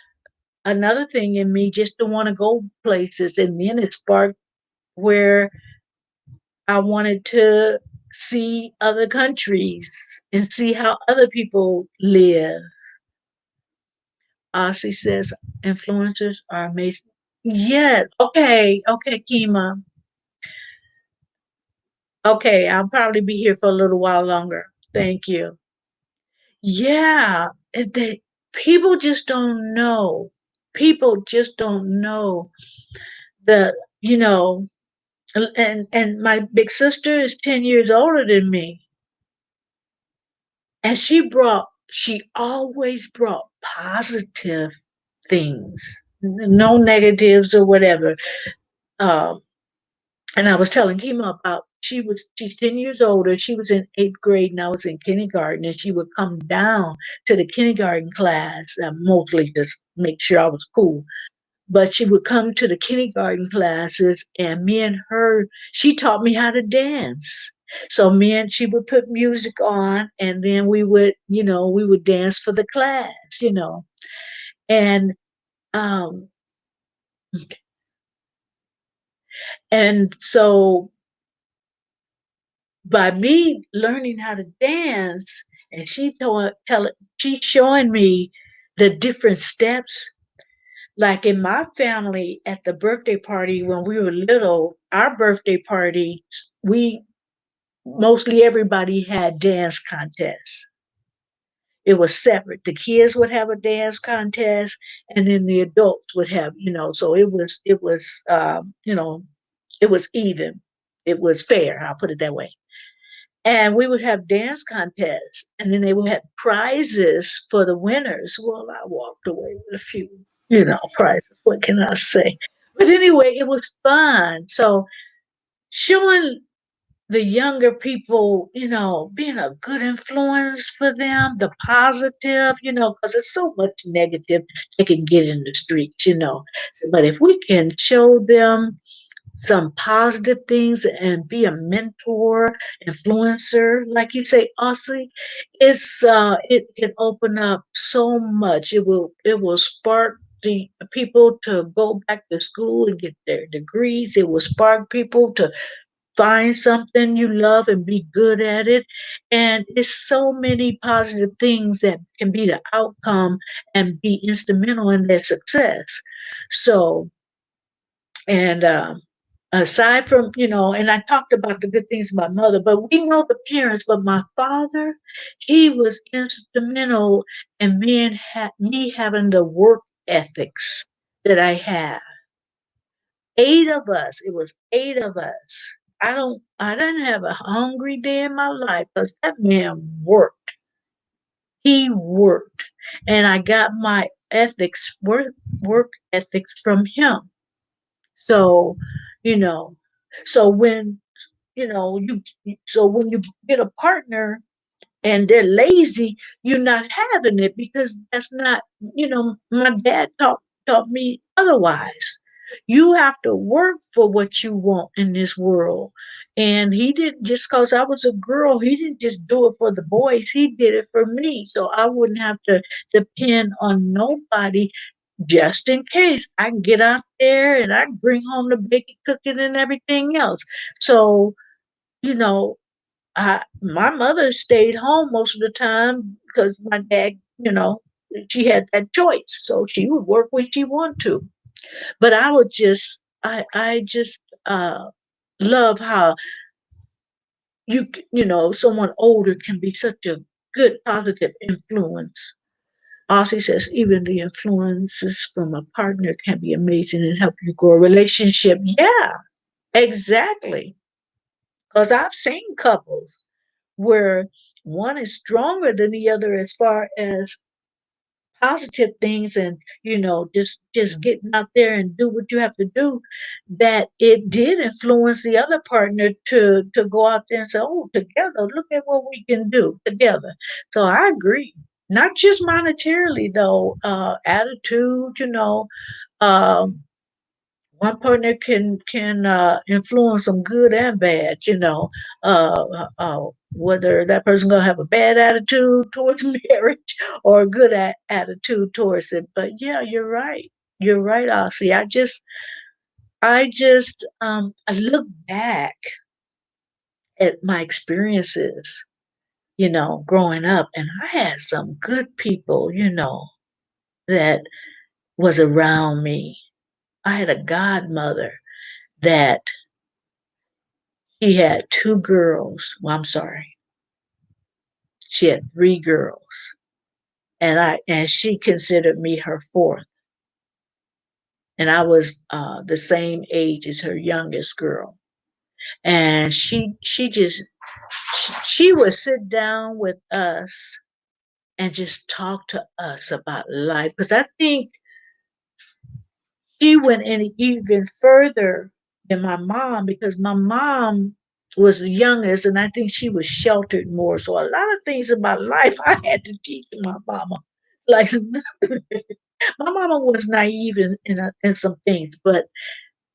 another thing in me just to want to go places, and then it sparked where I wanted to see other countries and see how other people live. She says influencers are amazing. Yeah. Okay, Kima. Okay, I'll probably be here for a little while longer. Thank you. Yeah, people just don't know. People just don't know the, you know, And my big sister is 10 years older than me, and she always brought positive things, no negatives or whatever. Um, and I was telling Kima about she's 10 years older. She was in eighth grade and I was in kindergarten, and she would come down to the kindergarten class, mostly just make sure I was cool. But she would come to the kindergarten classes, and me and her, she taught me how to dance. So me and she would put music on, and then we would dance for the class. And um and so by me learning how to dance, and she's showing me the different steps. Like in my family, at the birthday party when we were little, our birthday party, we mostly everybody had dance contests. It was separate. The kids would have a dance contest, and then the adults would have. So it was even. It was fair. I'll put it that way. And we would have dance contests, and then they would have prizes for the winners. Well, I walked away with a few prizes. What can I say? But anyway, it was fun. So showing the younger people, being a good influence for them, the positive, because there's so much negative they can get in the streets. But if we can show them some positive things and be a mentor, influencer, like you say, Aussie, it can open up so much. It will spark the people to go back to school and get their degrees. It will spark people to find something you love and be good at it. And it's so many positive things that can be the outcome and be instrumental in their success. So, and aside from, and I talked about the good things about mother, but we know the parents, but my father, he was instrumental in me having the work ethics that I have. Eight of us. It was eight of us. I didn't have a hungry day in my life because that man worked. He worked. And I got my work ethics from him. So, you know, so when, when you get a partner and they're lazy, you're not having it because that's not, my dad taught me otherwise. You have to work for what you want in this world. And he didn't, just because I was a girl, he didn't just do it for the boys, he did it for me. So I wouldn't have to depend on nobody, just in case I can get out there and I can bring home the bacon, cooking, and everything else. So, you know, my mother stayed home most of the time because my dad, she had that choice. So she would work when she wanted to. But I just love how someone older can be such a good, positive influence. Ossie says even the influences from a partner can be amazing and help you grow a relationship. Yeah, exactly. Because I've seen couples where one is stronger than the other as far as positive things, and just getting out there and do what you have to do, that it did influence the other partner to go out there and say, oh, together, look at what we can do together. So I agree, not just monetarily though, attitude, um one partner can influence them good and bad. Whether that person gonna have a bad attitude towards marriage or a good attitude towards it. But yeah, you're right. You're right, Ossie. I look back at my experiences, growing up, and I had some good people, that was around me. I had a godmother that she had two girls. Well, I'm sorry. She had three girls. And she considered me her fourth. And I was the same age as her youngest girl. and she would sit down with us and just talk to us about life. Because I think she went in even further than my mom, because my mom was the youngest and I think she was sheltered more. So a lot of things about life I had to teach my mama. Like my mama was naive in some things, but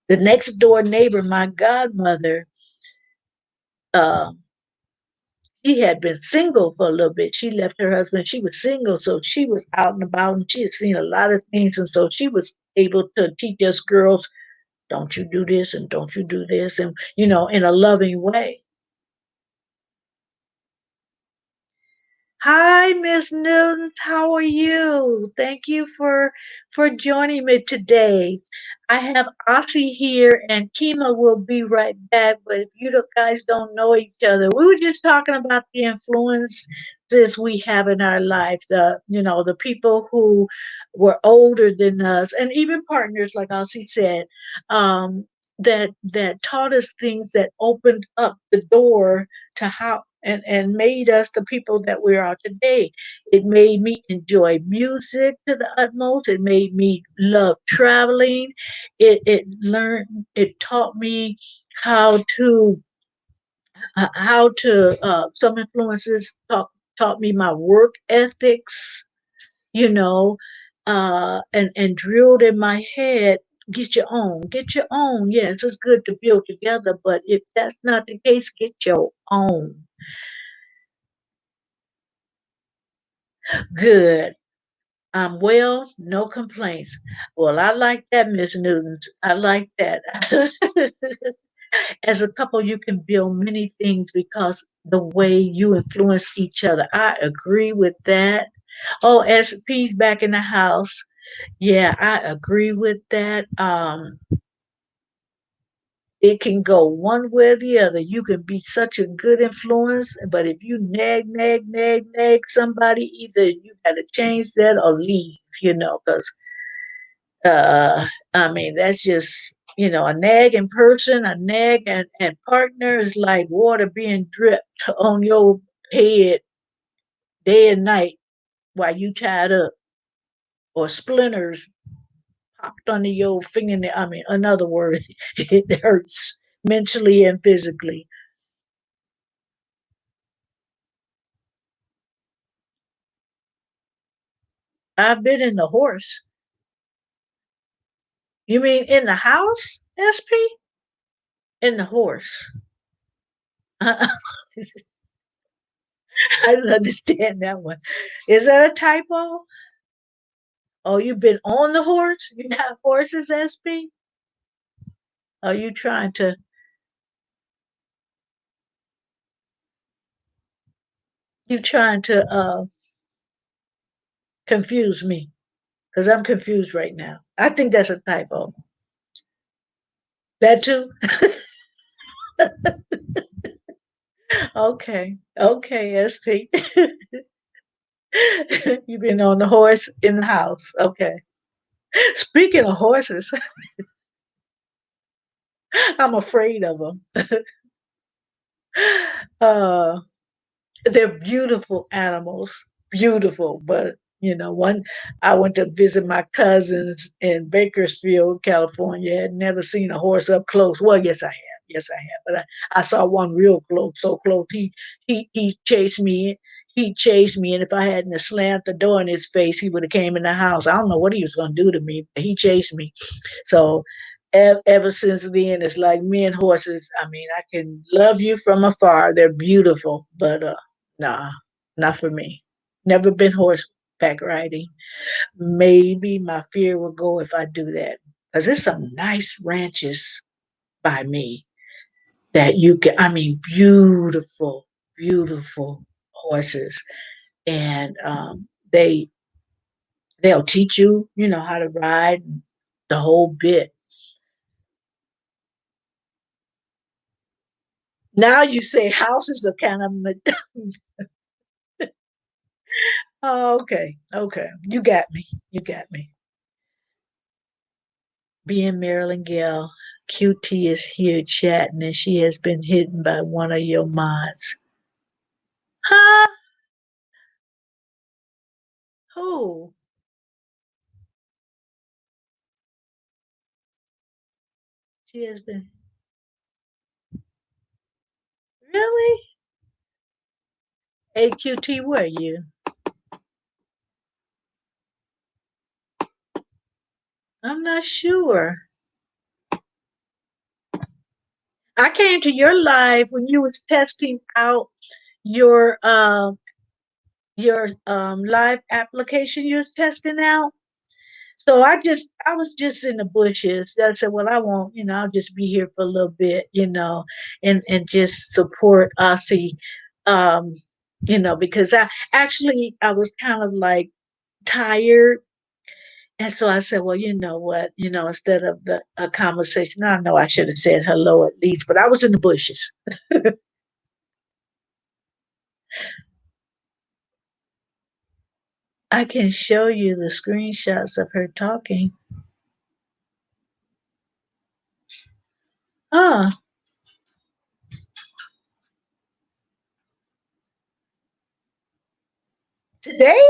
the next door neighbor, my godmother, uh, she had been single for a little bit. She left her husband. She was single, so she was out and about, and she had seen a lot of things, and so she was able to teach us girls, don't you do this and don't you do this, and in a loving way. Hi, Miss Newton. How are you? Thank you for joining me today. I have Ossie here, and Kima will be right back. But if guys don't know each other, we were just talking about the influences we have in our life. The people who were older than us, and even partners, like Ossie said, that taught us things that opened up the door to how and made us the people that we are today. It made me enjoy music to the utmost. It made me love traveling. It taught me how to some influences taught me my work ethics, you know, and drilled in my head, get your own. Yes, it's good to build together, but if that's not the case, get your own. Good. Well, no complaints. Well, I like that, Miss Newton. I like that. As a couple, you can build many things because the way you influence each other. I agree with that. Oh, SP's back in the house. Yeah, I agree with that. It can go one way or the other. You can be such a good influence, but if you nag somebody, either you got to change that or leave, because uh, I mean, that's just, a nagging person, a nag and partner is like water being dripped on your head day and night while you tied up, or splinters popped under your fingernail. I mean, in other words, it hurts mentally and physically. I've been in the horse. You mean in the house, SP? In the horse. I don't understand that one. Is that a typo? Oh, you've been on the horse? You have horses, SP? Are you trying to confuse me? Because I'm confused right now. I think that's a typo. That too? Okay. Okay, SP. You've been on the horse in the house. Okay. Speaking of horses, I'm afraid of them. Uh, they're beautiful animals, beautiful. But one I went to visit my cousins in Bakersfield, California. Had never seen a horse up close. Well, yes, I have. Yes, I have. But I saw one real close, so close. He chased me. He chased me, and if I hadn't slammed the door in his face, he would have came in the house. I don't know what he was going to do to me, but he chased me. So ever since then, it's like me and horses. I mean, I can love you from afar. They're beautiful, but nah, not for me. Never been horseback riding. Maybe my fear will go if I do that. Because there's some nice ranches by me that you can, I mean, beautiful, beautiful horses. And they'll teach you, how to ride the whole bit. Now you say houses are kind of, oh, okay, okay. You got me. You got me. Being Marilyn Gail. QT is here chatting and she has been hidden by one of your mods. Huh? Who? She has been. Really? AQT, where are you? I'm not sure. I came to your live when you was testing out your live application you was testing out. So I was just in the bushes. I said, well, I won't, I'll just be here for a little bit, and just support Aussie, um, because I was kind of like tired. And so I said, well, you know what, instead of the a conversation, I know I should have said hello at least, but I was in the bushes. I can show you the screenshots of her talking. Ah, today,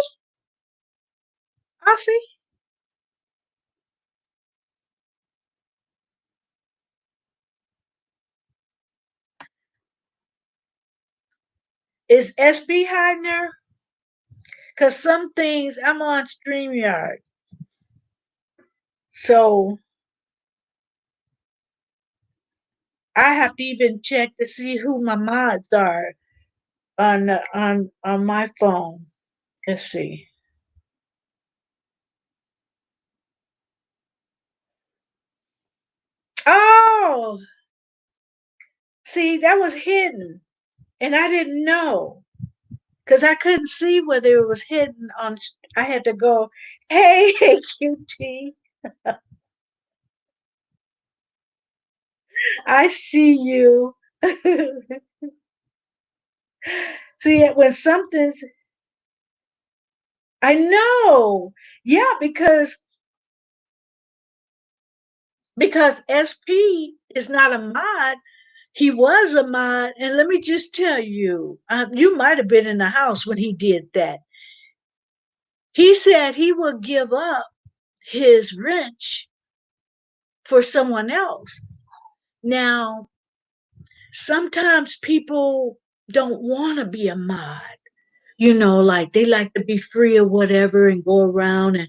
Aussie is SB hiding there? Because some things I'm on StreamYard. So I have to even check to see who my mods are on my phone. Let's see. Oh, see, that was hidden. And I didn't know. Because I couldn't see whether it was hidden on. I had to go, hey, QT, I see you. See, when something's, I know. Yeah, because SP is not a mod. He was a mod, and let me just tell you, you might have been in the house when he did that. He said he would give up his wrench for someone else. Now, sometimes people don't want to be a mod. Like they like to be free or whatever and go around and,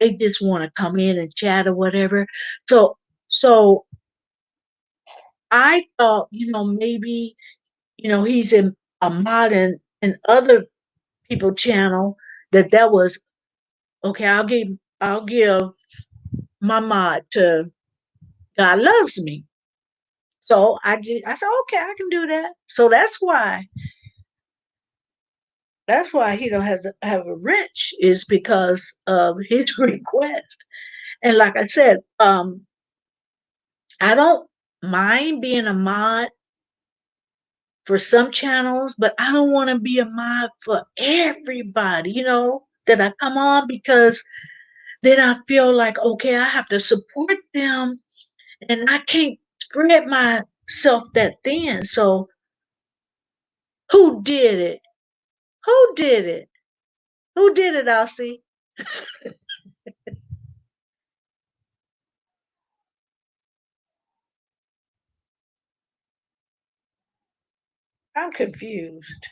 they just want to come in and chat or whatever. So I thought, maybe, he's in a mod and other people channel that was okay. I'll give my mod to God Loves Me. So I said, okay, I can do that. So that's why he don't have a wrench is because of his request. And like I said, I don't mind being a mod for some channels, but I don't want to be a mod for everybody, that I come on because then I feel like, okay, I have to support them and I can't spread myself that thin. So who did it? Who did it? Who did it, Elsie? I'm confused.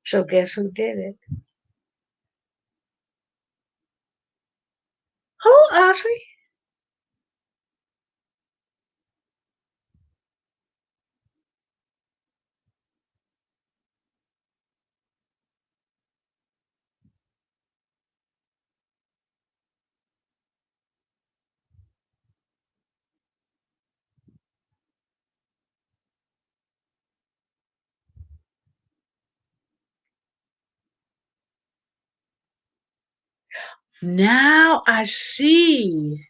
So guess who did it? Who, Elsie? Now I see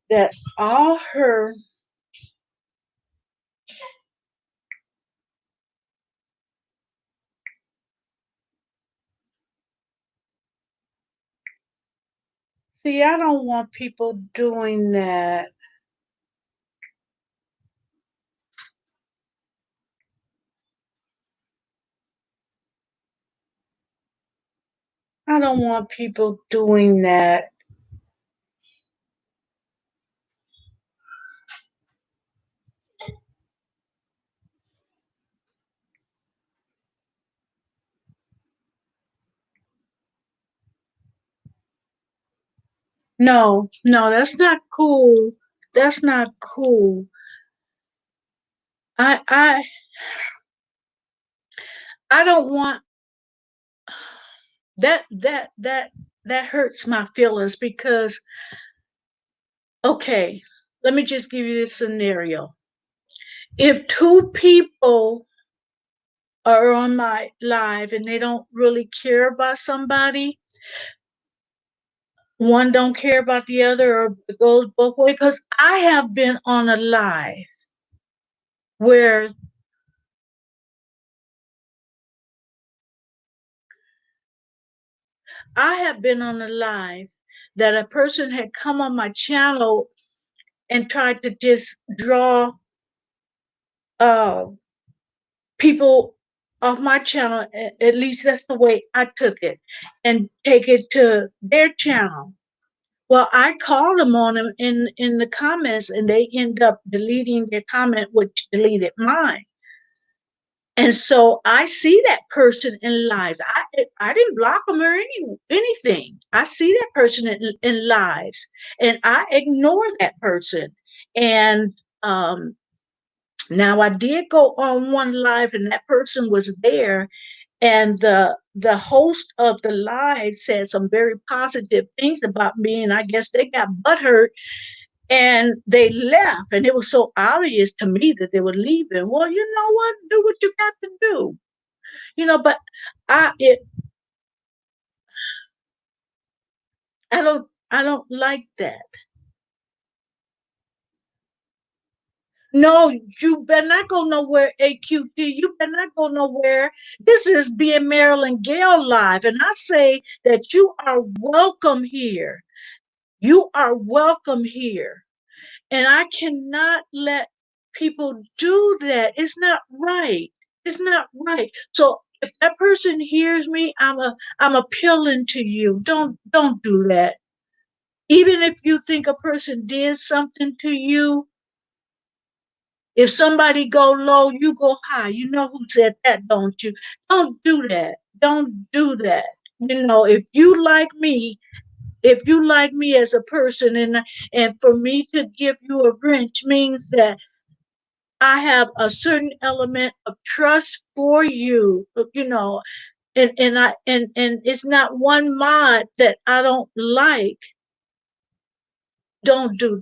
that all her See, I don't want people doing that. I don't want people doing that. No, no, that's not cool. That's not cool. I I don't want that that hurts my feelings because okay, let me just give you this scenario. If two people are on my live and they don't really care about somebody, one don't care about the other or it goes both ways because I have been on a live where I have been on a live that a person had come on my channel and tried to just draw uh people off my channel, at least that's the way I took it, and take it to their channel. Well, I called them on them in the comments, and they end up deleting their comment, which deleted mine. And so I see that person in lives. I didn't block them or anything. I see that person in lives, and I ignore that person. And now I did go on one live, and that person was there, and the host of the live said some very positive things about me, and I guess they got butthurt and they left, and it was so obvious to me that they were leaving. Well, you know what? Do what you got to do, but I I don't like that. No, you better not go nowhere, AQT. You better not go nowhere. This is being Marilyn Gale live, and I say that you are welcome here. You are welcome here. And I cannot let people do that. It's not right. It's not right. So if that person hears me, I'm appealing to you. Don't do that. Even if you think a person did something to you, if somebody go low, you go high. You know who said that, don't you? Don't do that. Don't do that. If you like me as a person, and for me to give you a wrench means that I have a certain element of trust for you, and it's not one mod that I don't like.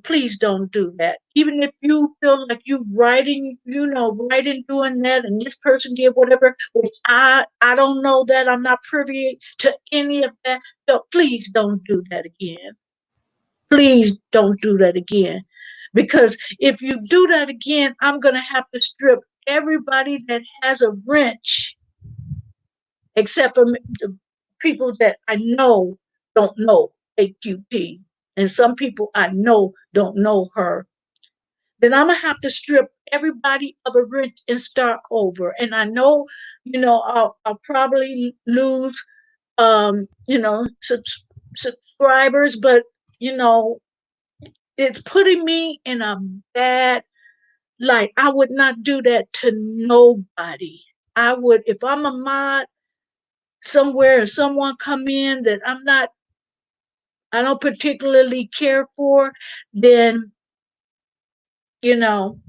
Please don't do that. Even if you feel like you writing, writing doing that, and this person did whatever, which I don't know that, I'm not privy to any of that. So please don't do that again. Please don't do that again. Because if you do that again, I'm going to have to strip everybody that has a wrench, except for the people that I know don't know AQT. And some people I know don't know her. Then I'm going to have to strip everybody of a wrench and start over. And I know, I'll probably lose, subscribers, but, you know, it's putting me in a bad light. I would not do that to nobody. I would, if I'm a mod somewhere and someone come in that I don't particularly care for, then, you know,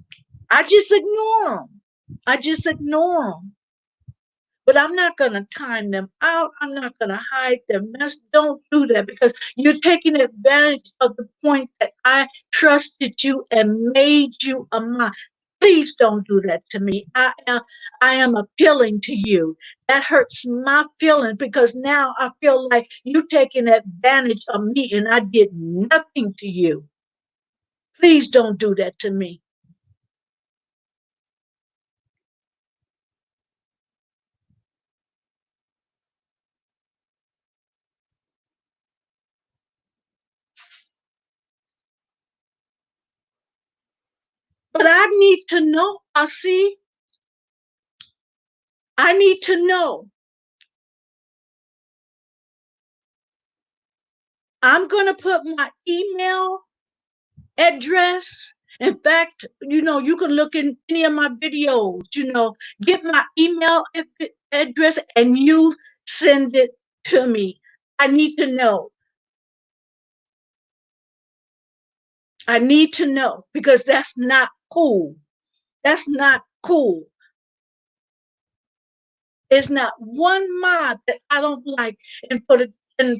I just ignore them. I just ignore them. But I'm not going to time them out. I'm not going to hide their mess. Don't do that because you're taking advantage of the point that I trusted you and made you a mine. Please don't do that to me. I am appealing to you. That hurts my feelings because now I feel like you taking advantage of me and I did nothing to you. Please don't do that to me. But I need to know. I see. I need to know. I'm going to put my email address. In fact, you can look in any of my videos, get my email address and you send it to me. I need to know. I need to know because that's not cool. That's not cool. There's not one mob that I don't like. And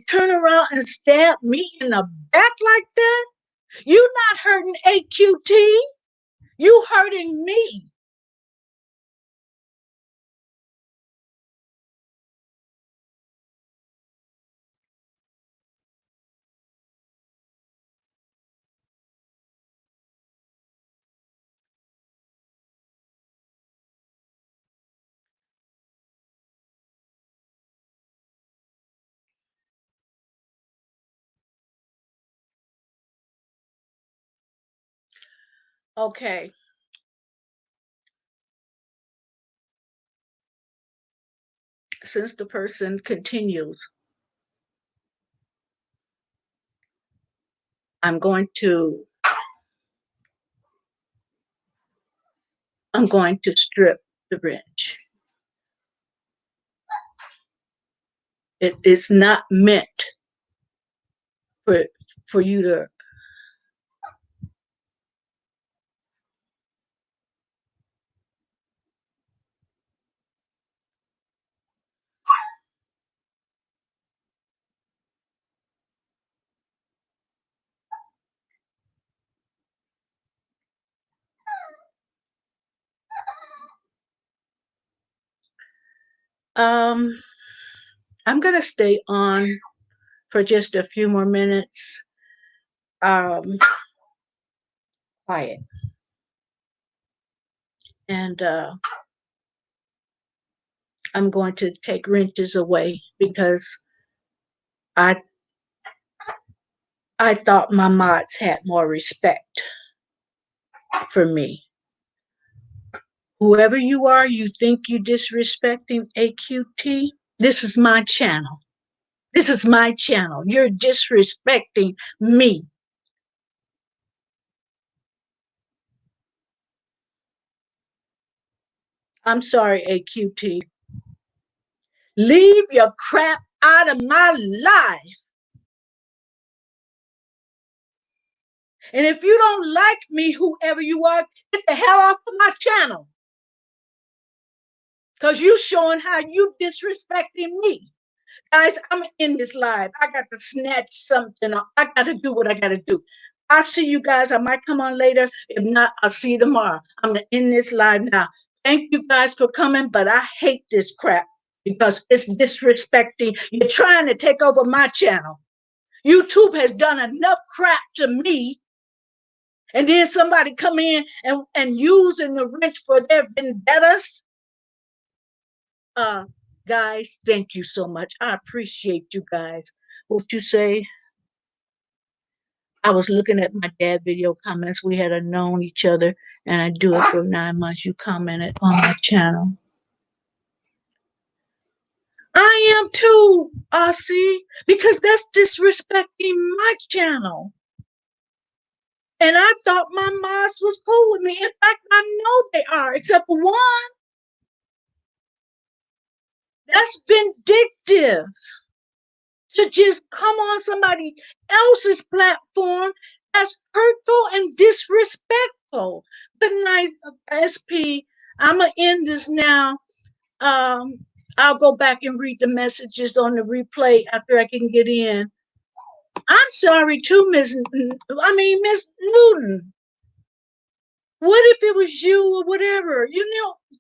turn around and stab me in the back like that. You not hurting AQT. You hurting me. Okay. Since the person continues, I'm going to strip the wrench. It is not meant for you to um I'm gonna stay on for just a few more minutes. Um Quiet. And I'm going to take wrenches away because I I thought my mods had more respect for me. Whoever you are, you think you disrespecting AQT? This is my channel. This is my channel. You're disrespecting me. I'm sorry, AQT. Leave your crap out of my life. And if you don't like me, whoever you are, get the hell off of my channel. Because you showing how you disrespecting me. Guys, I'm in this live. I got to snatch something up. I got to do what I got to do. I'll see you guys. I might come on later. If not, I'll see you tomorrow. I'm in this live now. Thank you guys for coming, but I hate this crap because it's disrespecting. You're trying to take over my channel. YouTube has done enough crap to me, and then somebody come in and using the wrench for their vendettas. Uh, Guys, thank you so much. I appreciate you guys. What you say? I was looking at my dad video comments. We had known each other, and I do it for 9 months. You commented on my channel. I am too, Aussie, because that's disrespecting my channel. And I thought my mods was cool with me. In fact, I know they are, except for one. That's vindictive. To just come on somebody else's platform that's hurtful and disrespectful. Good night, SP. I'm going to end this now. I'll go back and read the messages on the replay after I can get in. I'm sorry too, Miss Newton. What if it was you or whatever?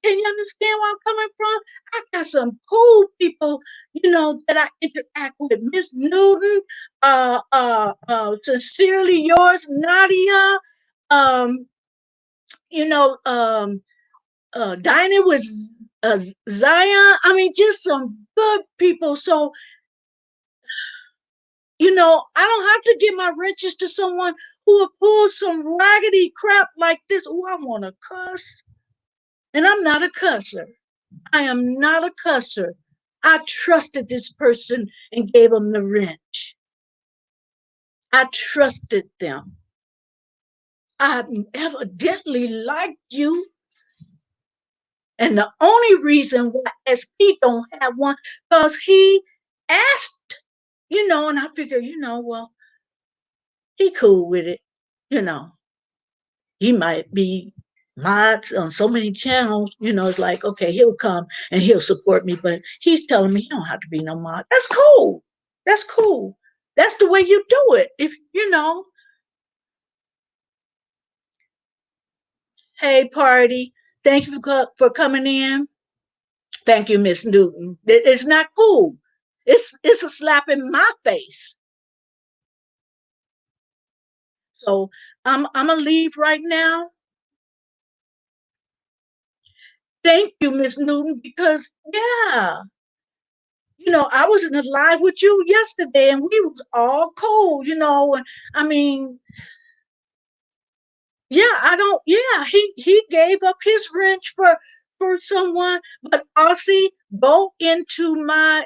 Can you understand where I'm coming from? I got some cool people, that I interact with. Miss Newton, sincerely yours, Nadia, um, dining with Zion. I mean, just some good people. So I don't have to give my riches to someone who will pull some raggedy crap like this. Oh, I want to cuss. And I'm not a cusser. I am not a cusser. I trusted this person and gave them the wrench. I trusted them. I evidently liked you. And the only reason why SP don't have one, because he asked, and I figured, well, he cool with it. You know, he might be mods on so many channels, it's like, okay, he'll come and he'll support me, but he's telling me he don't have to be no mod. That's cool. That's cool. That's the way you do it. If hey party, thank you for coming in. Thank you, Miss Newton. It's not cool. It's a slap in my face. So I'm gonna leave right now. Thank you, Miss Newton, because yeah, I was in a live with you yesterday, and we was all cool. And I mean, yeah, I don't. Yeah, he gave up his wrench for someone, but Aussie, go into my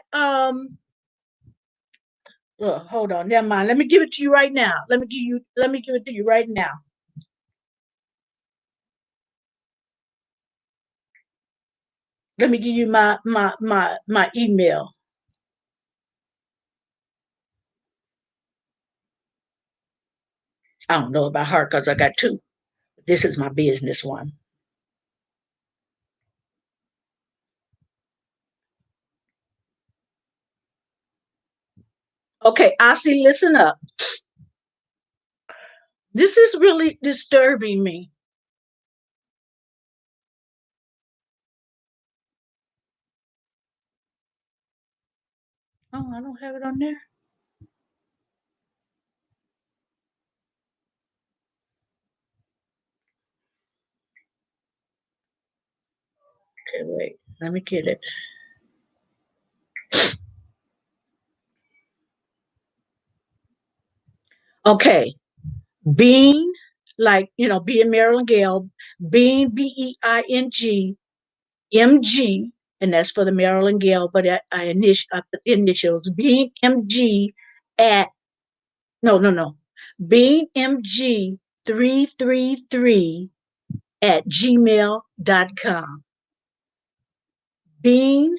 hold on, never mind. Let me give it to you right now. Let me give it to you right now. Let me give you my email. I don't know about her because I got two. This is my business one. Okay, Aussie, listen up. This is really disturbing me. Oh, I don't have it on there. Okay, wait. Let me get it. Okay. Being, like, being Marilyn Gale, being BEING, and that's for the Marilyn Gale, but I put initials, being MG at, no, no, no, being MG 333 at gmail.com. Being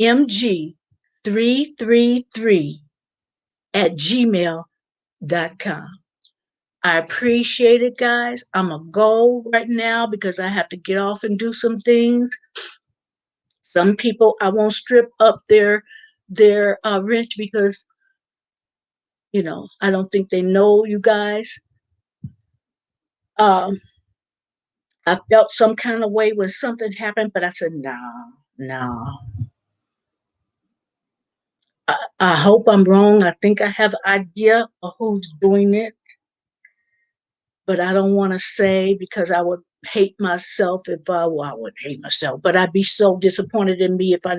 MG 333 at gmail.com. I appreciate it, guys. I'm going to go right now because I have to get off and do some things. Some people, I won't strip up their wrench because, I don't think they know you guys. Um, I felt some kind of way when something happened, but I said, no, no. I hope I'm wrong. I think I have an idea of who's doing it, but I don't want to say because I would hate myself well, I wouldn't hate myself, but I'd be so disappointed in me if I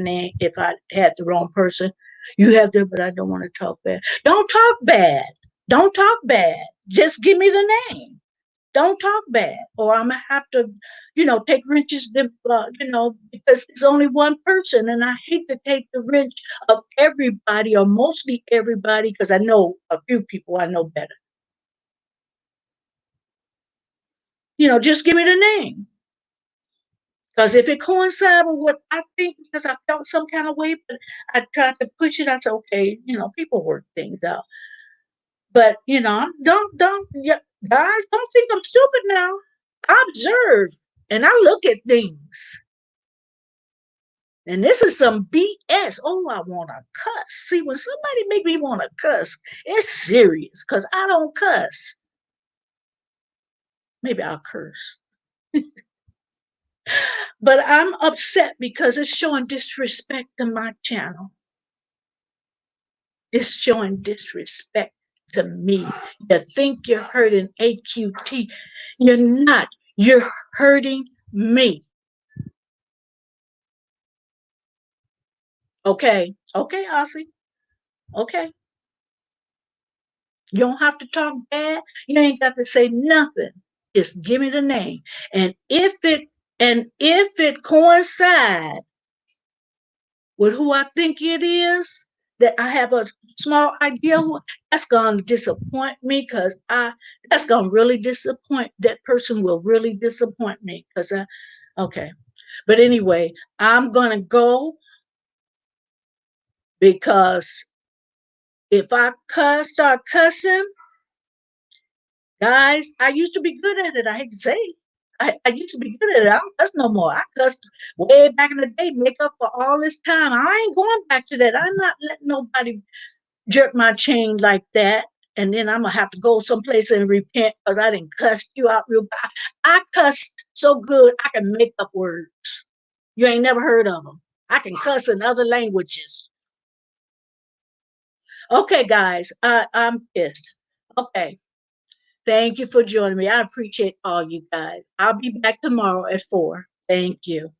had the wrong person. You have to, but I don't want to talk bad. Don't talk bad. Don't talk bad. Just give me the name. Don't talk bad, or I'm gonna have to, take wrenches. Because it's only one person, and I hate to take the wrench of everybody or mostly everybody because I know a few people I know better. Just give me the name. Because if it coincides with what I think, because I felt some kind of way, but I tried to push it, I said, okay, people work things out. But don't, yeah, guys, don't think I'm stupid now. I observe and I look at things. And this is some BS. Oh, I want to cuss. See, when somebody make me want to cuss, it's serious because I don't cuss. Maybe I'll curse. But I'm upset because it's showing disrespect to my channel. It's showing disrespect to me. You think you're hurting AQT. You're not. You're hurting me. Okay. Okay, Aussie. Okay. You don't have to talk bad. You ain't got to say nothing. Just give me the name. And if it coincides with who I think it is, that I have a small idea who, that's gonna disappoint me because I that's gonna really disappoint that person will really disappoint me because I okay. But anyway, I'm gonna go because if I start cussing, guys, I used to be good at it. I hate to say it. I used to be good at it. I don't cuss no more. I cussed way back in the day, make up for all this time. I ain't going back to that. I'm not letting nobody jerk my chain like that. And then I'm gonna have to go someplace and repent because I didn't cuss you out real bad. I cussed so good I can make up words. You ain't never heard of them. I can cuss in other languages. Okay, guys, I'm pissed. Okay, thank you for joining me. I appreciate all you guys. I'll be back tomorrow at 4. Thank you.